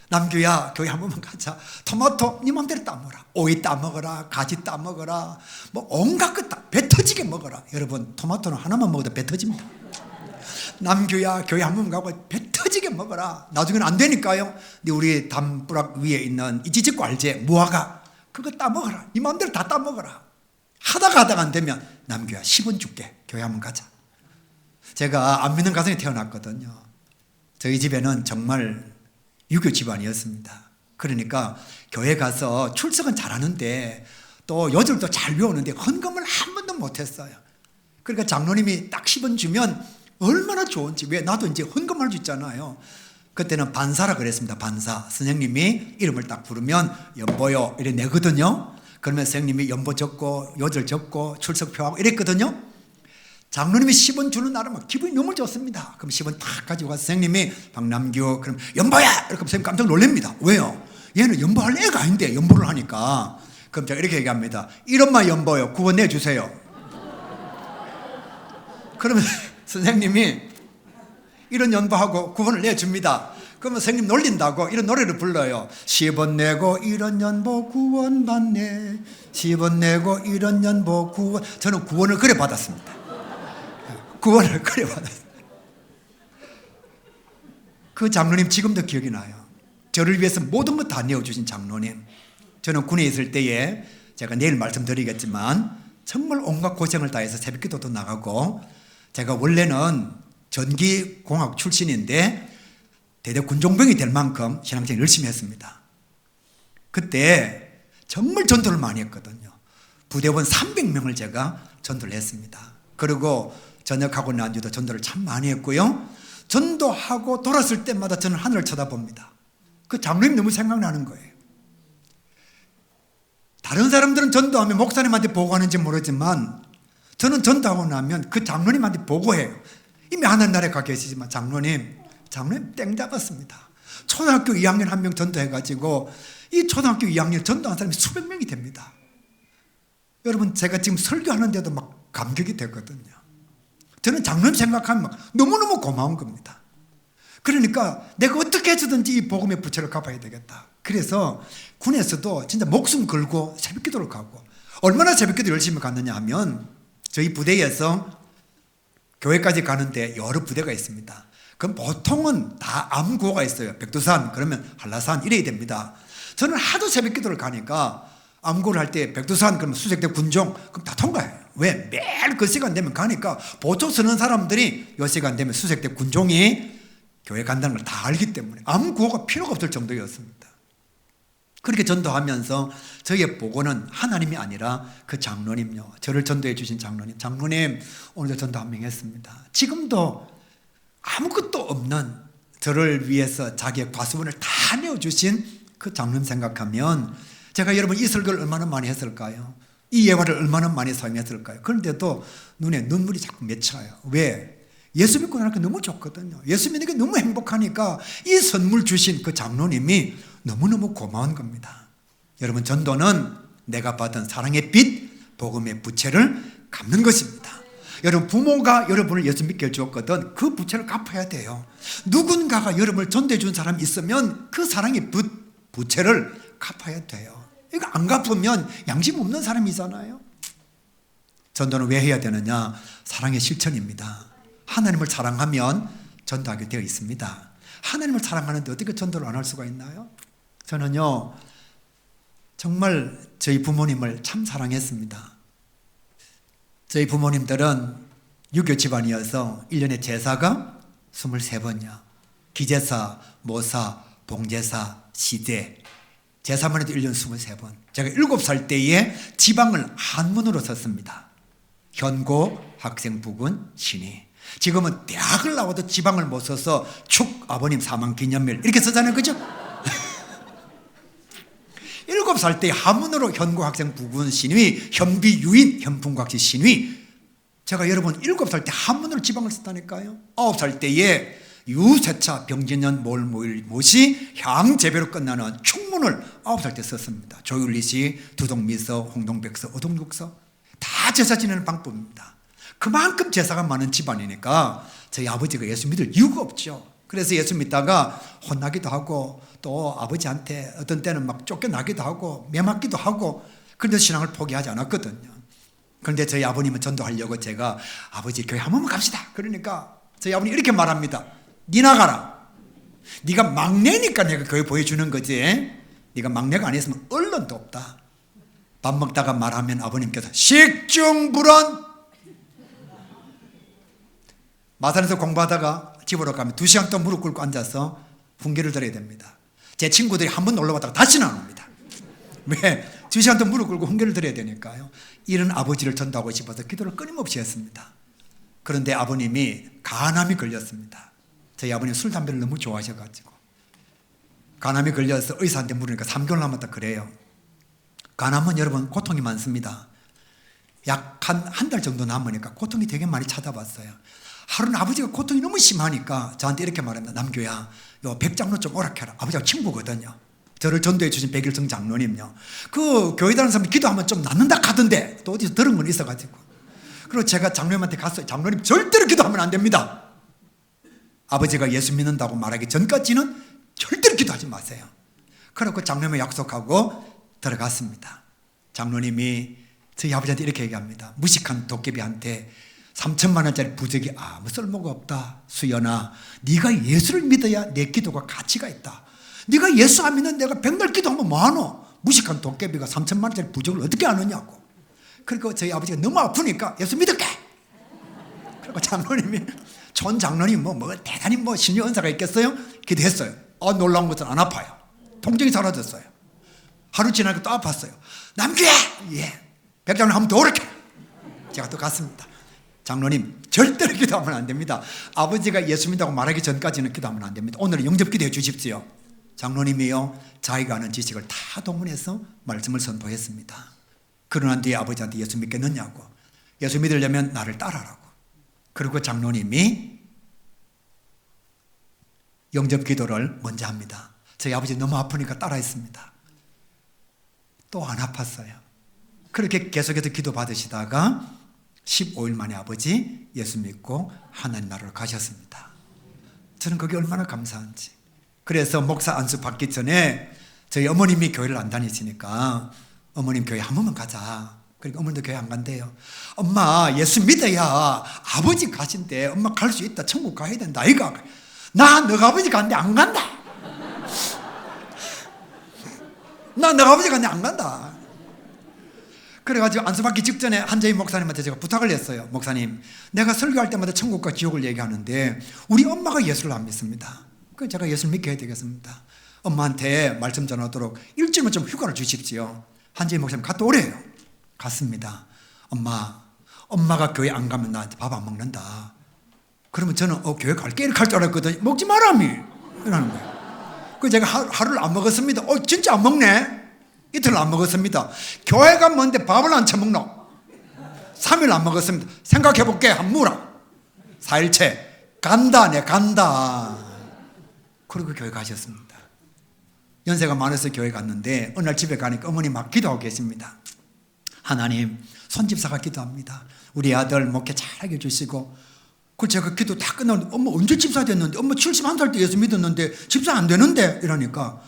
S1: 남교야, 교회 한 번만 가자. 토마토 네 맘대로 따먹어라. 오이 따먹어라. 가지 따먹어라. 뭐 온갖 것 다 배 터지게 먹어라. 여러분, 토마토는 하나만 먹어도 배 터집니다. 남교야, 교회 한 번 가고 배 터지게 먹어라. 나중에는 안 되니까요. 근데 우리 담벼락 위에 있는 이지직고 알제 무화과 그거 따먹어라. 네 맘대로 다 따먹어라. 하다가 안 되면 남교야 10원 줄게. 교회 한 번 가자. 제가 안 믿는 가정에 태어났거든요. 저희 집에는 정말 유교 집안이었습니다. 그러니까 교회 가서 출석은 잘하는데 또 여절도 잘 외우는데 헌금을 한 번도 못했어요. 그러니까 장로님이 딱 10원 주면 얼마나 좋은지. 왜? 나도 이제 헌금할 수 있잖아요. 그때는 반사라 그랬습니다. 반사. 선생님이 이름을 딱 부르면 연보요 이래 내거든요. 그러면 선생님이 연보 적고 여절 적고 출석표하고 이랬거든요. 장로님이 10원 주는 날은 기분이 너무 좋습니다. 그럼 10원 탁 가지고 가서 선생님이 박남규 그럼 연보야 이렇게 선생님 깜짝 놀랍니다. 왜요? 얘는 연보할 애가 아닌데 연보를 하니까. 그럼 제가 이렇게 얘기합니다. 1원만 연보요. 9원 내주세요. 그러면 선생님이 이런 연보하고 구원을 내줍니다. 그러면 선생님 놀린다고 이런 노래를 불러요. 10원 내고 이런 연보 구원받네. 10원 내고 이런 연보 구원. 저는 구원을 그래 받았습니다. 구원을 그래 받았습니다. 그 장로님 지금도 기억이 나요. 저를 위해서 모든 것 다 내어주신 장로님. 저는 군에 있을 때에 제가 내일 말씀드리겠지만 정말 온갖 고생을 다해서 새벽기도도 나가고, 제가 원래는 전기공학 출신인데 대대 군종병이 될 만큼 신앙생활 열심히 했습니다. 그때 정말 전도를 많이 했거든요. 부대원 300명을 제가 전도를 했습니다. 그리고 전역하고 난 뒤도 전도를 참 많이 했고요. 전도하고 돌았을 때마다 저는 하늘을 쳐다봅니다. 그 장로님 너무 생각나는 거예요. 다른 사람들은 전도하면 목사님한테 보고하는지 모르지만 저는 전도하고 나면 그 장로님한테 보고해요. 이미 하늘나라에 가 계시지만 장로님 땡 잡았습니다. 초등학교 2학년 한 명 전도해가지고 이 초등학교 2학년 전도한 사람이 수백 명이 됩니다. 여러분, 제가 지금 설교하는데도 막 감격이 됐거든요. 저는 장로님 생각하면 막 너무너무 고마운 겁니다. 그러니까 내가 어떻게 해서든지 이 복음의 부채를 갚아야 되겠다. 그래서 군에서도 진짜 목숨 걸고 새벽기도를 가고, 얼마나 새벽기도 열심히 갔느냐 하면 저희 부대에서 교회까지 가는데 여러 부대가 있습니다. 그럼 보통은 다 암구호가 있어요. 백두산, 그러면 한라산 이래야 됩니다. 저는 하도 새벽기도를 가니까 암구를 할 때 백두산, 그러면 수색대 군종, 그럼 다 통과해요. 왜? 매일 그 시간 되면 가니까 보초 서는 사람들이 이 시간 되면 수색대 군종이 교회 간다는 걸 다 알기 때문에 암구호가 필요가 없을 정도였습니다. 그렇게 전도하면서 저희의 보고는 하나님이 아니라 그 장로님요, 저를 전도해 주신 장로님 오늘도 전도 한 명 했습니다. 지금도 아무것도 없는 저를 위해서 자기의 과수원을 다 내어주신 그 장로님 생각하면 제가 여러분 이 설교를 얼마나 많이 했을까요? 이 예화를 얼마나 많이 사용했을까요? 그런데도 눈에 눈물이 자꾸 맺혀요. 왜? 예수 믿고 나니까 너무 좋거든요. 예수 믿는 게 너무 행복하니까 이 선물 주신 그 장로님이 너무너무 고마운 겁니다. 여러분, 전도는 내가 받은 사랑의 빛, 복음의 부채를 갚는 것입니다. 여러분, 부모가 여러분을 예수 믿게 해주었거든 그 부채를 갚아야 돼요. 누군가가 여러분을 전도해 준 사람이 있으면 그 사랑의 부채를 갚아야 돼요. 이거 안 갚으면 양심 없는 사람이잖아요. 전도는 왜 해야 되느냐? 사랑의 실천입니다. 하나님을 사랑하면 전도하게 되어 있습니다. 하나님을 사랑하는데 어떻게 전도를 안 할 수가 있나요? 저는요, 정말 저희 부모님을 참 사랑했습니다. 저희 부모님들은 유교 집안이어서 1년에 제사가 23번이야. 기제사, 모사, 봉제사, 시대. 제사만 해도 1년 23번. 제가 7살 때에 지방을 한문으로 썼습니다. 현고, 학생부군, 신의. 지금은 대학을 나와도 지방을 못 써서 축 아버님 사망기념일 이렇게 쓰잖아요. 그죠? 7살 때 한문으로 현고, 학생부군, 신의, 현비유인, 현풍각시, 신의. 제가 여러분 7살 때 한문으로 지방을 썼다니까요. 9살 때에 유세차, 병진년, 몰모일, 모시, 향재배로 끝나는 충문을 9살 때 썼습니다. 조율리시, 두동미서, 홍동백서, 어동육서 다 제사 지내는 방법입니다. 그만큼 제사가 많은 집안이니까 저희 아버지가 예수 믿을 이유가 없죠. 그래서 예수 믿다가 혼나기도 하고 또 아버지한테 어떤 때는 막 쫓겨나기도 하고 매맞기도 하고, 그런데 신앙을 포기하지 않았거든요. 그런데 저희 아버님은 전도하려고 제가 아버지 교회 한 번만 갑시다. 그러니까 저희 아버님 이렇게 말합니다. 니 나가라. 네가 막내니까 내가 교회 보여주는 거지. 네가 막내가 아니었으면 언론도 없다. 밥 먹다가 말하면 아버님께서 식중불언. 마산에서 공부하다가 집으로 가면 2시간 동안 무릎 꿇고 앉아서 훈계를 들어야 됩니다. 제 친구들이 한 번 놀러 왔다가 다시는 안 옵니다. 왜? 2시간 동안 무릎 꿇고 훈계를 드려야 되니까요. 이런 아버지를 전도하고 싶어서 기도를 끊임없이 했습니다. 그런데 아버님이 간암이 걸렸습니다. 저희 아버님 술, 담배를 너무 좋아하셔가지고 간암이 걸려서 의사한테 물으니까 3개월 남았다 그래요. 간암은 여러분 고통이 많습니다. 약 한 달 정도 남으니까 고통이 되게 많이 찾아봤어요. 하루는 아버지가 고통이 너무 심하니까 저한테 이렇게 말합니다. 남교야, 요 백장로 좀 오락해라. 아버지가 친구거든요. 저를 전도해 주신 백일성 장로님요. 그 교회 다니는 사람이 기도하면 좀 낫는다 하던데 또 어디서 들은 건 있어가지고 그리고 제가 장로님한테 갔어요. 장로님 절대로 기도하면 안 됩니다. 아버지가 예수 믿는다고 말하기 전까지는 절대로 기도하지 마세요. 그래서 장로님을 약속하고 들어갔습니다. 장로님이 저희 아버지한테 이렇게 얘기합니다. 무식한 도깨비한테 3천만 원짜리 부적이 아무 쓸모가 없다. 수연아, 네가 예수를 믿어야 내 기도가 가치가 있다. 네가 예수 안 믿는 내가 백날 기도하면 뭐하노? 무식한 도깨비가 3천만 원짜리 부적을 어떻게 아느냐고. 그리고 저희 아버지가 너무 아프니까 예수 믿을게. 그리고 장로님이 전 장로님 뭐 대단히 신유 은사가 있겠어요? 기도했어요. 놀라운 것은 안 아파요. 통증이 사라졌어요. 하루 지나니까 또 아팠어요. 남규야! 예. 백장로님 한번 더 오르게. 제가 또 갔습니다. 장로님 절대로 기도하면 안 됩니다. 아버지가 예수 믿다고 말하기 전까지는 기도하면 안 됩니다. 오늘은 영접 기도해 주십시오. 장로님이요, 자기가 아는 지식을 다 동원해서 말씀을 선포했습니다. 그러난 뒤에 아버지한테 예수 믿겠느냐고. 예수 믿으려면 나를 따라라고. 그리고 장로님이 영접 기도를 먼저 합니다. 저희 아버지 너무 아프니까 따라했습니다. 또 안 아팠어요. 그렇게 계속해서 기도 받으시다가 15일 만에 아버지 예수 믿고 하나님 나라로 가셨습니다. 저는 그게 얼마나 감사한지. 그래서 목사 안수 받기 전에 저희 어머님이 교회를 안 다니시니까 어머님 교회 한 번만 가자. 그러니까 어머님도 교회 안 간대요. 엄마 예수 믿어야 아버지 가신대. 엄마 갈 수 있다. 천국 가야 된다. 아이가 나 너가 아버지 간대 안 간다. 나 너가 아버지 간대 안 간다. 그래가지고 안수받기 직전에 한재희 목사님한테 제가 부탁을 했어요. 목사님, 내가 설교할 때마다 천국과 지옥을 얘기하는데 우리 엄마가 예수를 안 믿습니다. 그래서 제가 예수를 믿게 해야 되겠습니다. 엄마한테 말씀 전하도록 일주일만 좀 휴가를 주십시오. 한재희 목사님 갔다 오래요. 갔습니다. 엄마가 교회 안 가면 나한테 밥 안 먹는다. 그러면 저는 교회 갈게 이렇게 할 줄 알았거든요. 먹지 마라미 이러는 거예요. 그래서 제가 하루를 안 먹었습니다. 진짜 안 먹네. 이틀 안 먹었습니다. 교회가 뭔데 밥을 안 처먹노? 3일 안 먹었습니다. 생각해볼게. 한 무라 4일째 간다. 내 간다. 그리고 교회 가셨습니다. 연세가 많아서 교회 갔는데 어느 날 집에 가니까 어머니 막 기도하고 계십니다. 하나님, 손집사가 기도합니다. 우리 아들 목회 잘하게 해주시고. 그 제가 기도 다 끝나는데 엄마 언제 집사 됐는데? 엄마 71살 때 예수 믿었는데 집사 안 되는데? 이러니까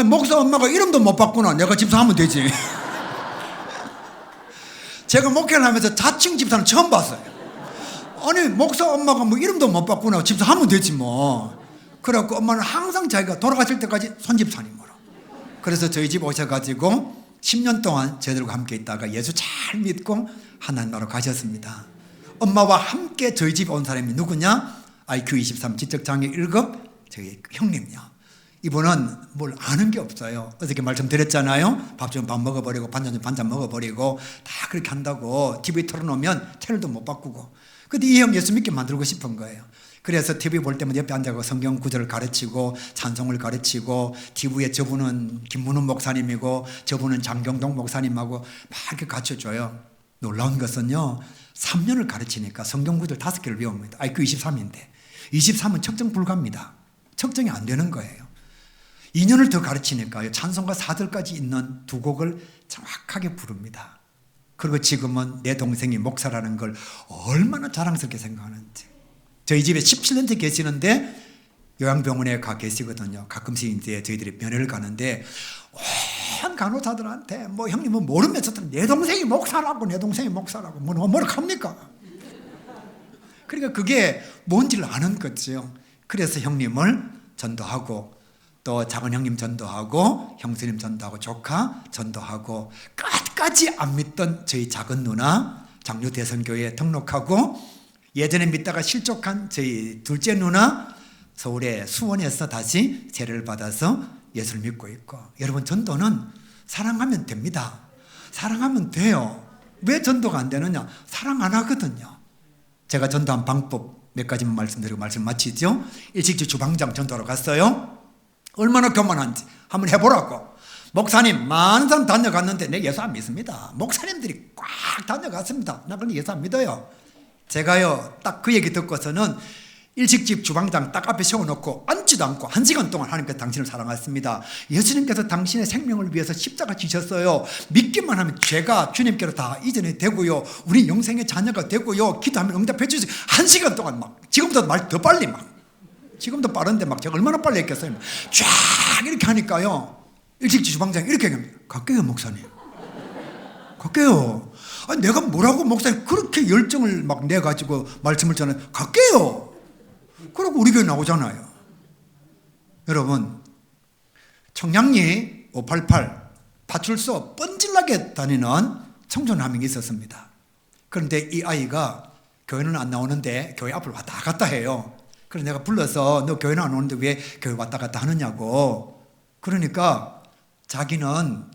S1: 목사 엄마가 이름도 못 바꾸나? 내가 집사하면 되지. 제가 목회를 하면서 자칭 집사는 처음 봤어요. 아니 목사 엄마가 이름도 못 바꾸나? 집사하면 되지 뭐. 그래갖고 엄마는 항상 자기가 돌아가실 때까지 손집사님으로. 그래서 저희 집 오셔가지고 10년 동안 저희들과 함께 있다가 예수 잘 믿고 하나님 나라로 가셨습니다. 엄마와 함께 저희 집에 온 사람이 누구냐? IQ 23 지적장애 1급 저희 형님이요. 이분은 뭘 아는 게 없어요. 어저께 말씀드렸잖아요. 밥 좀 밥 먹어버리고 반찬 좀 반찬 먹어버리고 다 그렇게 한다고 TV 틀어놓으면 채널도 못 바꾸고. 근데 이 형 예수 믿게 만들고 싶은 거예요. 그래서 TV 볼 때마다 옆에 앉아서 성경 구절을 가르치고 찬송을 가르치고 TV에 저분은 김문훈 목사님이고 저분은 장경동 목사님하고 막 이렇게 갖춰줘요. 놀라운 것은요. 3년을 가르치니까 성경 구절 5개를 배웁니다. IQ 23인데 23은 측정 불가입니다. 측정이 안 되는 거예요. 2년을 더 가르치니까 찬송가 4절까지 있는 두 곡을 정확하게 부릅니다. 그리고 지금은 내 동생이 목사라는 걸 얼마나 자랑스럽게 생각하는지. 저희 집에 17년째 계시는데 요양병원에 가 계시거든요. 가끔씩 이제 저희들이 면회를 가는데 온 간호사들한테 형님은 모르면서도 내 동생이 목사라고 뭐라 합니까? 그러니까 그게 뭔지를 아는 거죠. 그래서 형님을 전도하고 또 작은 형님 전도하고 형수님 전도하고 조카 전도하고 끝까지 안 믿던 저희 작은 누나 장로대선교회에 등록하고 예전에 믿다가 실족한 저희 둘째 누나 서울의 수원에서 다시 세례를 받아서 예수를 믿고 있고. 여러분, 전도는 사랑하면 됩니다. 사랑하면 돼요. 왜 전도가 안 되느냐? 사랑 안 하거든요. 제가 전도한 방법 몇 가지만 말씀드리고 말씀 마치죠. 일식주 주방장 전도하러 갔어요. 얼마나 교만한지 한번 해보라고. 목사님 많은 사람 다녀갔는데 내 예수 안 믿습니다. 목사님들이 꽉 다녀갔습니다. 나 그런데 예수 안 믿어요. 제가요 딱 그 얘기 듣고서는 일식집 주방장 딱 앞에 세워놓고 앉지도 않고 1시간 동안 하나님께서 당신을 사랑하셨습니다. 예수님께서 당신의 생명을 위해서 십자가 지셨어요. 믿기만 하면 죄가 주님께로 다 이전이 되고요, 우리 영생의 자녀가 되고요, 기도하면 응답해 주세요. 1시간 동안 막, 지금보다 말 더 빨리 막, 지금도 빠른데 막 제가 얼마나 빨리 했겠어요. 쫙 이렇게 하니까요, 일식집 주방장이 이렇게 얘기합니다. 갈게요 목사님, 갈게요. 아니, 내가 뭐라고 목사님 그렇게 열정을 막 내가지고 말씀을 전해, 갈게요. 그러고 우리 교회 나오잖아요. 여러분, 청량리 588 파출소 뻔질나게 다니는 청소년 한 명이 있었습니다. 그런데 이 아이가 교회는 안 나오는데 교회 앞을 왔다 갔다 해요. 그래서 내가 불러서 너 교회는 안 오는데 왜 교회 왔다 갔다 하느냐고. 그러니까 자기는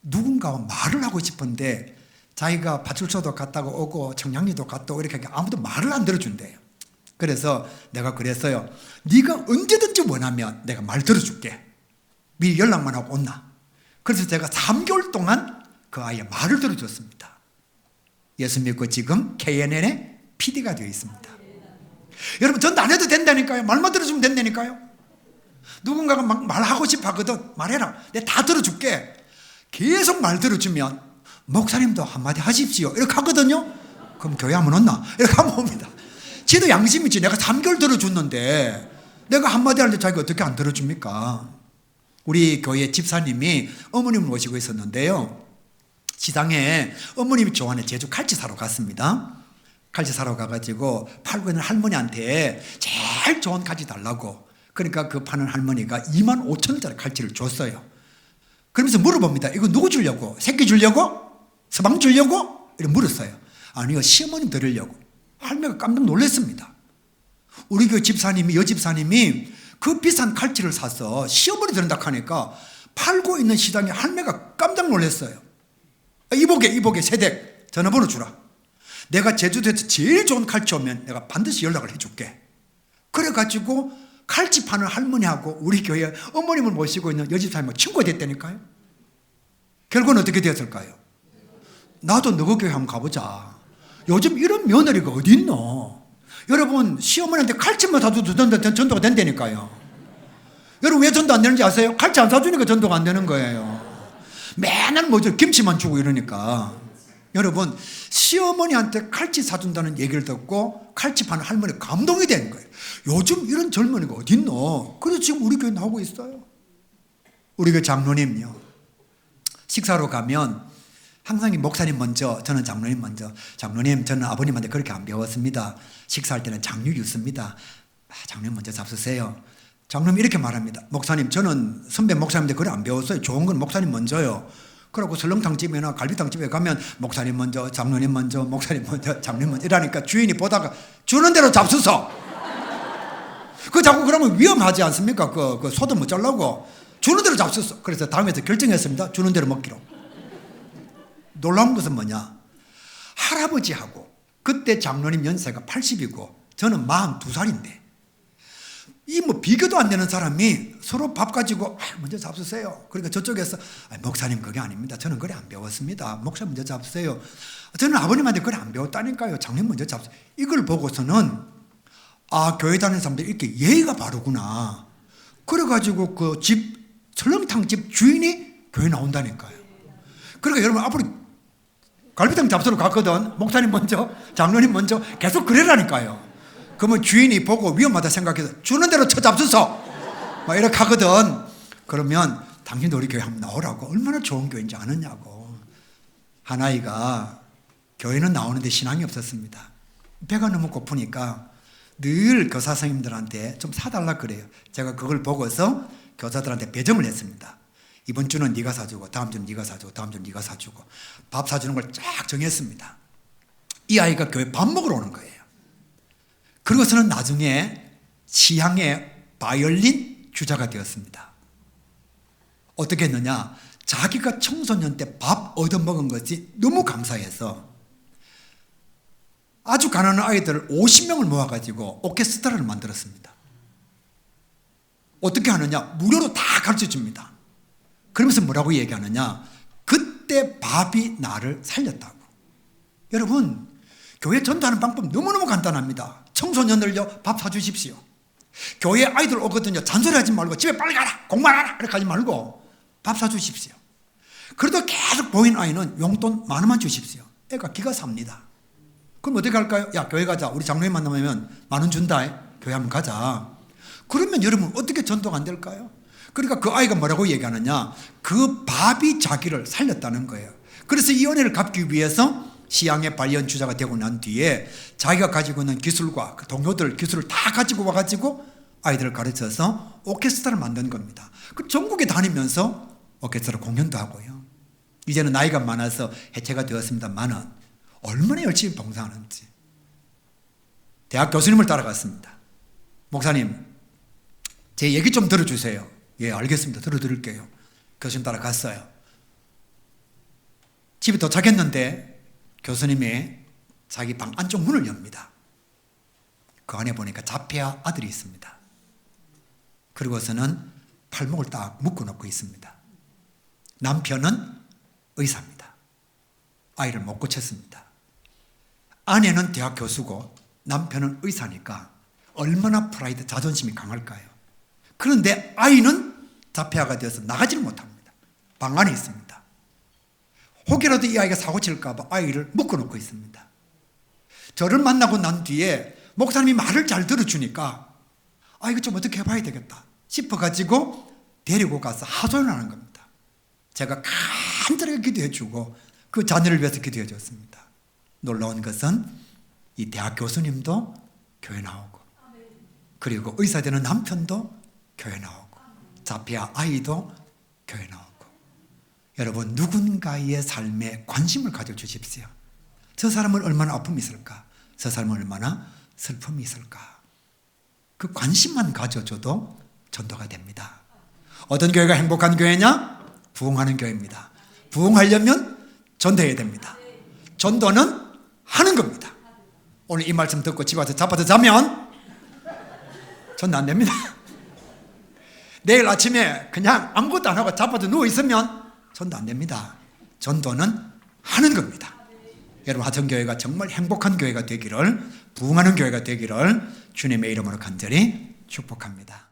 S1: 누군가와 말을 하고 싶은데 자기가 파출소도 갔다가 오고 청량리도 갔다 오고 이렇게 하니까 아무도 말을 안 들어준대요. 그래서 내가 그랬어요. 네가 언제든지 원하면 내가 말 들어줄게. 미리 연락만 하고 온나. 그래서 제가 3개월 동안 그 아이의 말을 들어줬습니다. 예수 믿고 지금 KNN의 PD가 되어 있습니다. 여러분, 전도 안 해도 된다니까요. 말만 들어주면 된다니까요. 누군가가 막 말하고 싶어 하거든. 말해라. 내가 다 들어줄게. 계속 말 들어주면 목사님도 한마디 하십시오 이렇게 하거든요. 그럼 교회 한번 온나? 이렇게 하면 옵니다. 지도 양심이지. 내가 3개월 들어줬는데 내가 한마디 할 때 자기가 어떻게 안 들어줍니까? 우리 교회 집사님이 어머님을 모시고 있었는데요, 시장에 어머님이 좋아하는 제주 칼치 사러 갔습니다. 칼치 사러 가가지고 팔고 있는 할머니한테 제일 좋은 칼치 달라고. 그러니까 그 파는 할머니가 25,000원짜리 칼치를 줬어요. 그러면서 물어봅니다. 이거 누구 주려고? 새끼 주려고? 서방 주려고? 이렇게 물었어요. 아니요, 시어머님 드리려고. 할매가 깜짝 놀랐습니다. 우리 교회 집사님이, 여집사님이 그 비싼 칼치를 사서 시어머니 드린다 하니까 팔고 있는 시장에 할매가 깜짝 놀랐어요. 이보게 세댁 전화번호 주라. 내가 제주도에서 제일 좋은 칼치 오면 내가 반드시 연락을 해줄게. 그래가지고 칼치 파는 할머니하고 우리 교회 어머님을 모시고 있는 여집사님하고 친구가 됐다니까요. 결국은 어떻게 되었을까요? 나도 너희 교회 한번 가보자. 요즘 이런 며느리가 어디 있노? 여러분, 시어머니한테 칼치만 사줘도 전도가 된다니까요. 여러분, 왜 전도 안 되는지 아세요? 칼치 안 사주니까 전도가 안 되는 거예요. 맨날 뭐죠? 김치만 주고 이러니까. 여러분, 시어머니한테 칼치 사준다는 얘기를 듣고 칼치 파는 할머니 감동이 되는 거예요. 요즘 이런 젊은이가 어디 있노? 그래서 지금 우리 교회 나오고 있어요. 우리 교회 장로님요, 식사로 가면 항상 목사님 먼저, 저는 장로님 먼저. 장로님, 저는 아버님한테 그렇게 안 배웠습니다. 식사할 때는 장육이 있습니다. 장로님 먼저 잡수세요. 장로님 이렇게 말합니다. 목사님, 저는 선배 목사님한테 그래 안 배웠어요. 좋은 건 목사님 먼저요. 그러고 설렁탕집이나 갈비탕집에 가면 목사님 먼저, 장로님 먼저, 목사님 먼저, 장로님 먼저 이러니까 주인이 보다가 주는 대로 잡수서. 그 자꾸 그러면 위험하지 않습니까? 그 소도 못 잘라고. 주는 대로 잡수서. 그래서 다음에서 결정했습니다. 주는 대로 먹기로. 놀라운 것은 뭐냐? 할아버지하고 그때 장로님 연세가 80이고 저는 42살인데 이 뭐 비교도 안 되는 사람이 서로 밥 가지고 먼저 잡수세요. 그러니까 저쪽에서 목사님 그게 아닙니다. 저는 그래 안 배웠습니다. 목사님 먼저 잡수세요. 저는 아버님한테 그래 안 배웠다니까요. 장로님 먼저 잡수세요. 이걸 보고서는 교회 다니는 사람들 이렇게 예의가 바르구나. 그래가지고 그 집 설렁탕집 주인이 교회 나온다니까요. 그러니까 여러분 앞으로 갈비탕 잡수러 갔거든. 목사님 먼저, 장로님 먼저 계속 그래라니까요. 그러면 주인이 보고 위험하다 생각해서 주는 대로 쳐 잡수서 막 이렇게 하거든. 그러면 당신도 우리 교회 한번 나오라고. 얼마나 좋은 교회인지 아느냐고. 한 아이가 교회는 나오는데 신앙이 없었습니다. 배가 너무 고프니까 늘 교사 선생님들한테 좀 사달라 그래요. 제가 그걸 보고서 교사들한테 배정을 했습니다. 이번 주는 네가 사주고 다음 주는 네가 사주고 다음 주는 네가 사주고 밥 사주는 걸 쫙 정했습니다. 이 아이가 교회 밥 먹으러 오는 거예요. 그러고서는 나중에 시향의 바이올린 주자가 되었습니다. 어떻게 했느냐? 자기가 청소년 때 밥 얻어먹은 것이 너무 감사해서 아주 가난한 아이들 50명을 모아가지고 오케스트라를 만들었습니다. 어떻게 하느냐? 무료로 다 가르쳐줍니다. 그러면서 뭐라고 얘기하느냐? 그때 밥이 나를 살렸다고. 여러분, 교회 전도하는 방법 너무너무 간단합니다. 청소년들요 밥 사주십시오. 교회 아이들 오거든요. 잔소리하지 말고 집에 빨리 가라, 공부하라 이렇게 하지 말고 밥 사주십시오. 그래도 계속 보인 아이는 용돈 10,000원만 주십시오. 애가 기가 삽니다. 그럼 어떻게 할까요? 야, 교회 가자. 우리 장로님 만나면 10,000원 준다. 교회 한번 가자. 그러면 여러분 어떻게 전도가 안 될까요? 그러니까 그 아이가 뭐라고 얘기하느냐, 그 밥이 자기를 살렸다는 거예요. 그래서 이 은혜를 갚기 위해서 시향의 발연주자가 되고 난 뒤에 자기가 가지고 있는 기술과 그 동료들 기술을 다 가지고 와가지고 아이들을 가르쳐서 오케스트라를 만든 겁니다. 그 전국에 다니면서 오케스트라 공연도 하고요. 이제는 나이가 많아서 해체가 되었습니다만은 얼마나 열심히 봉사하는지. 대학 교수님을 따라갔습니다. 목사님, 제 얘기 좀 들어주세요. 예, 알겠습니다. 들어드릴게요. 교수님 따라갔어요. 집에 도착했는데 교수님이 자기 방 안쪽 문을 엽니다. 그 안에 보니까 자폐아 아들이 있습니다. 그리고서는 팔목을 딱 묶어놓고 있습니다. 남편은 의사입니다. 아이를 못 고쳤습니다. 아내는 대학 교수고 남편은 의사니까 얼마나 프라이드, 자존심이 강할까요? 그런데 아이는 자폐아가 되어서 나가지를 못합니다. 방 안에 있습니다. 혹여라도 이 아이가 사고 칠까 봐 아이를 묶어놓고 있습니다. 저를 만나고 난 뒤에 목사님이 말을 잘 들어주니까 아, 이거 좀 어떻게 해봐야 되겠다 싶어가지고 데리고 가서 하소연을 하는 겁니다. 제가 간절하게 기도해주고 그 자녀를 위해서 기도해 줬습니다. 놀라운 것은 이 대학 교수님도 교회 나오고, 그리고 의사 되는 남편도 교회 나오고, 자폐아 아이도 교회 나오고. 여러분, 누군가의 삶에 관심을 가져주십시오. 저 사람은 얼마나 아픔이 있을까? 저 사람은 얼마나 슬픔이 있을까? 그 관심만 가져줘도 전도가 됩니다. 어떤 교회가 행복한 교회냐? 부흥하는 교회입니다. 부흥하려면 전도해야 됩니다. 전도는 하는 겁니다. 오늘 이 말씀 듣고 집에 와서 자빠져 자면 전도 안 됩니다. 내일 아침에 그냥 아무것도 안 하고 자빠져 누워 있으면 전도 안 됩니다. 전도는 하는 겁니다. 여러분, 하천교회가 정말 행복한 교회가 되기를, 부흥하는 교회가 되기를 주님의 이름으로 간절히 축복합니다.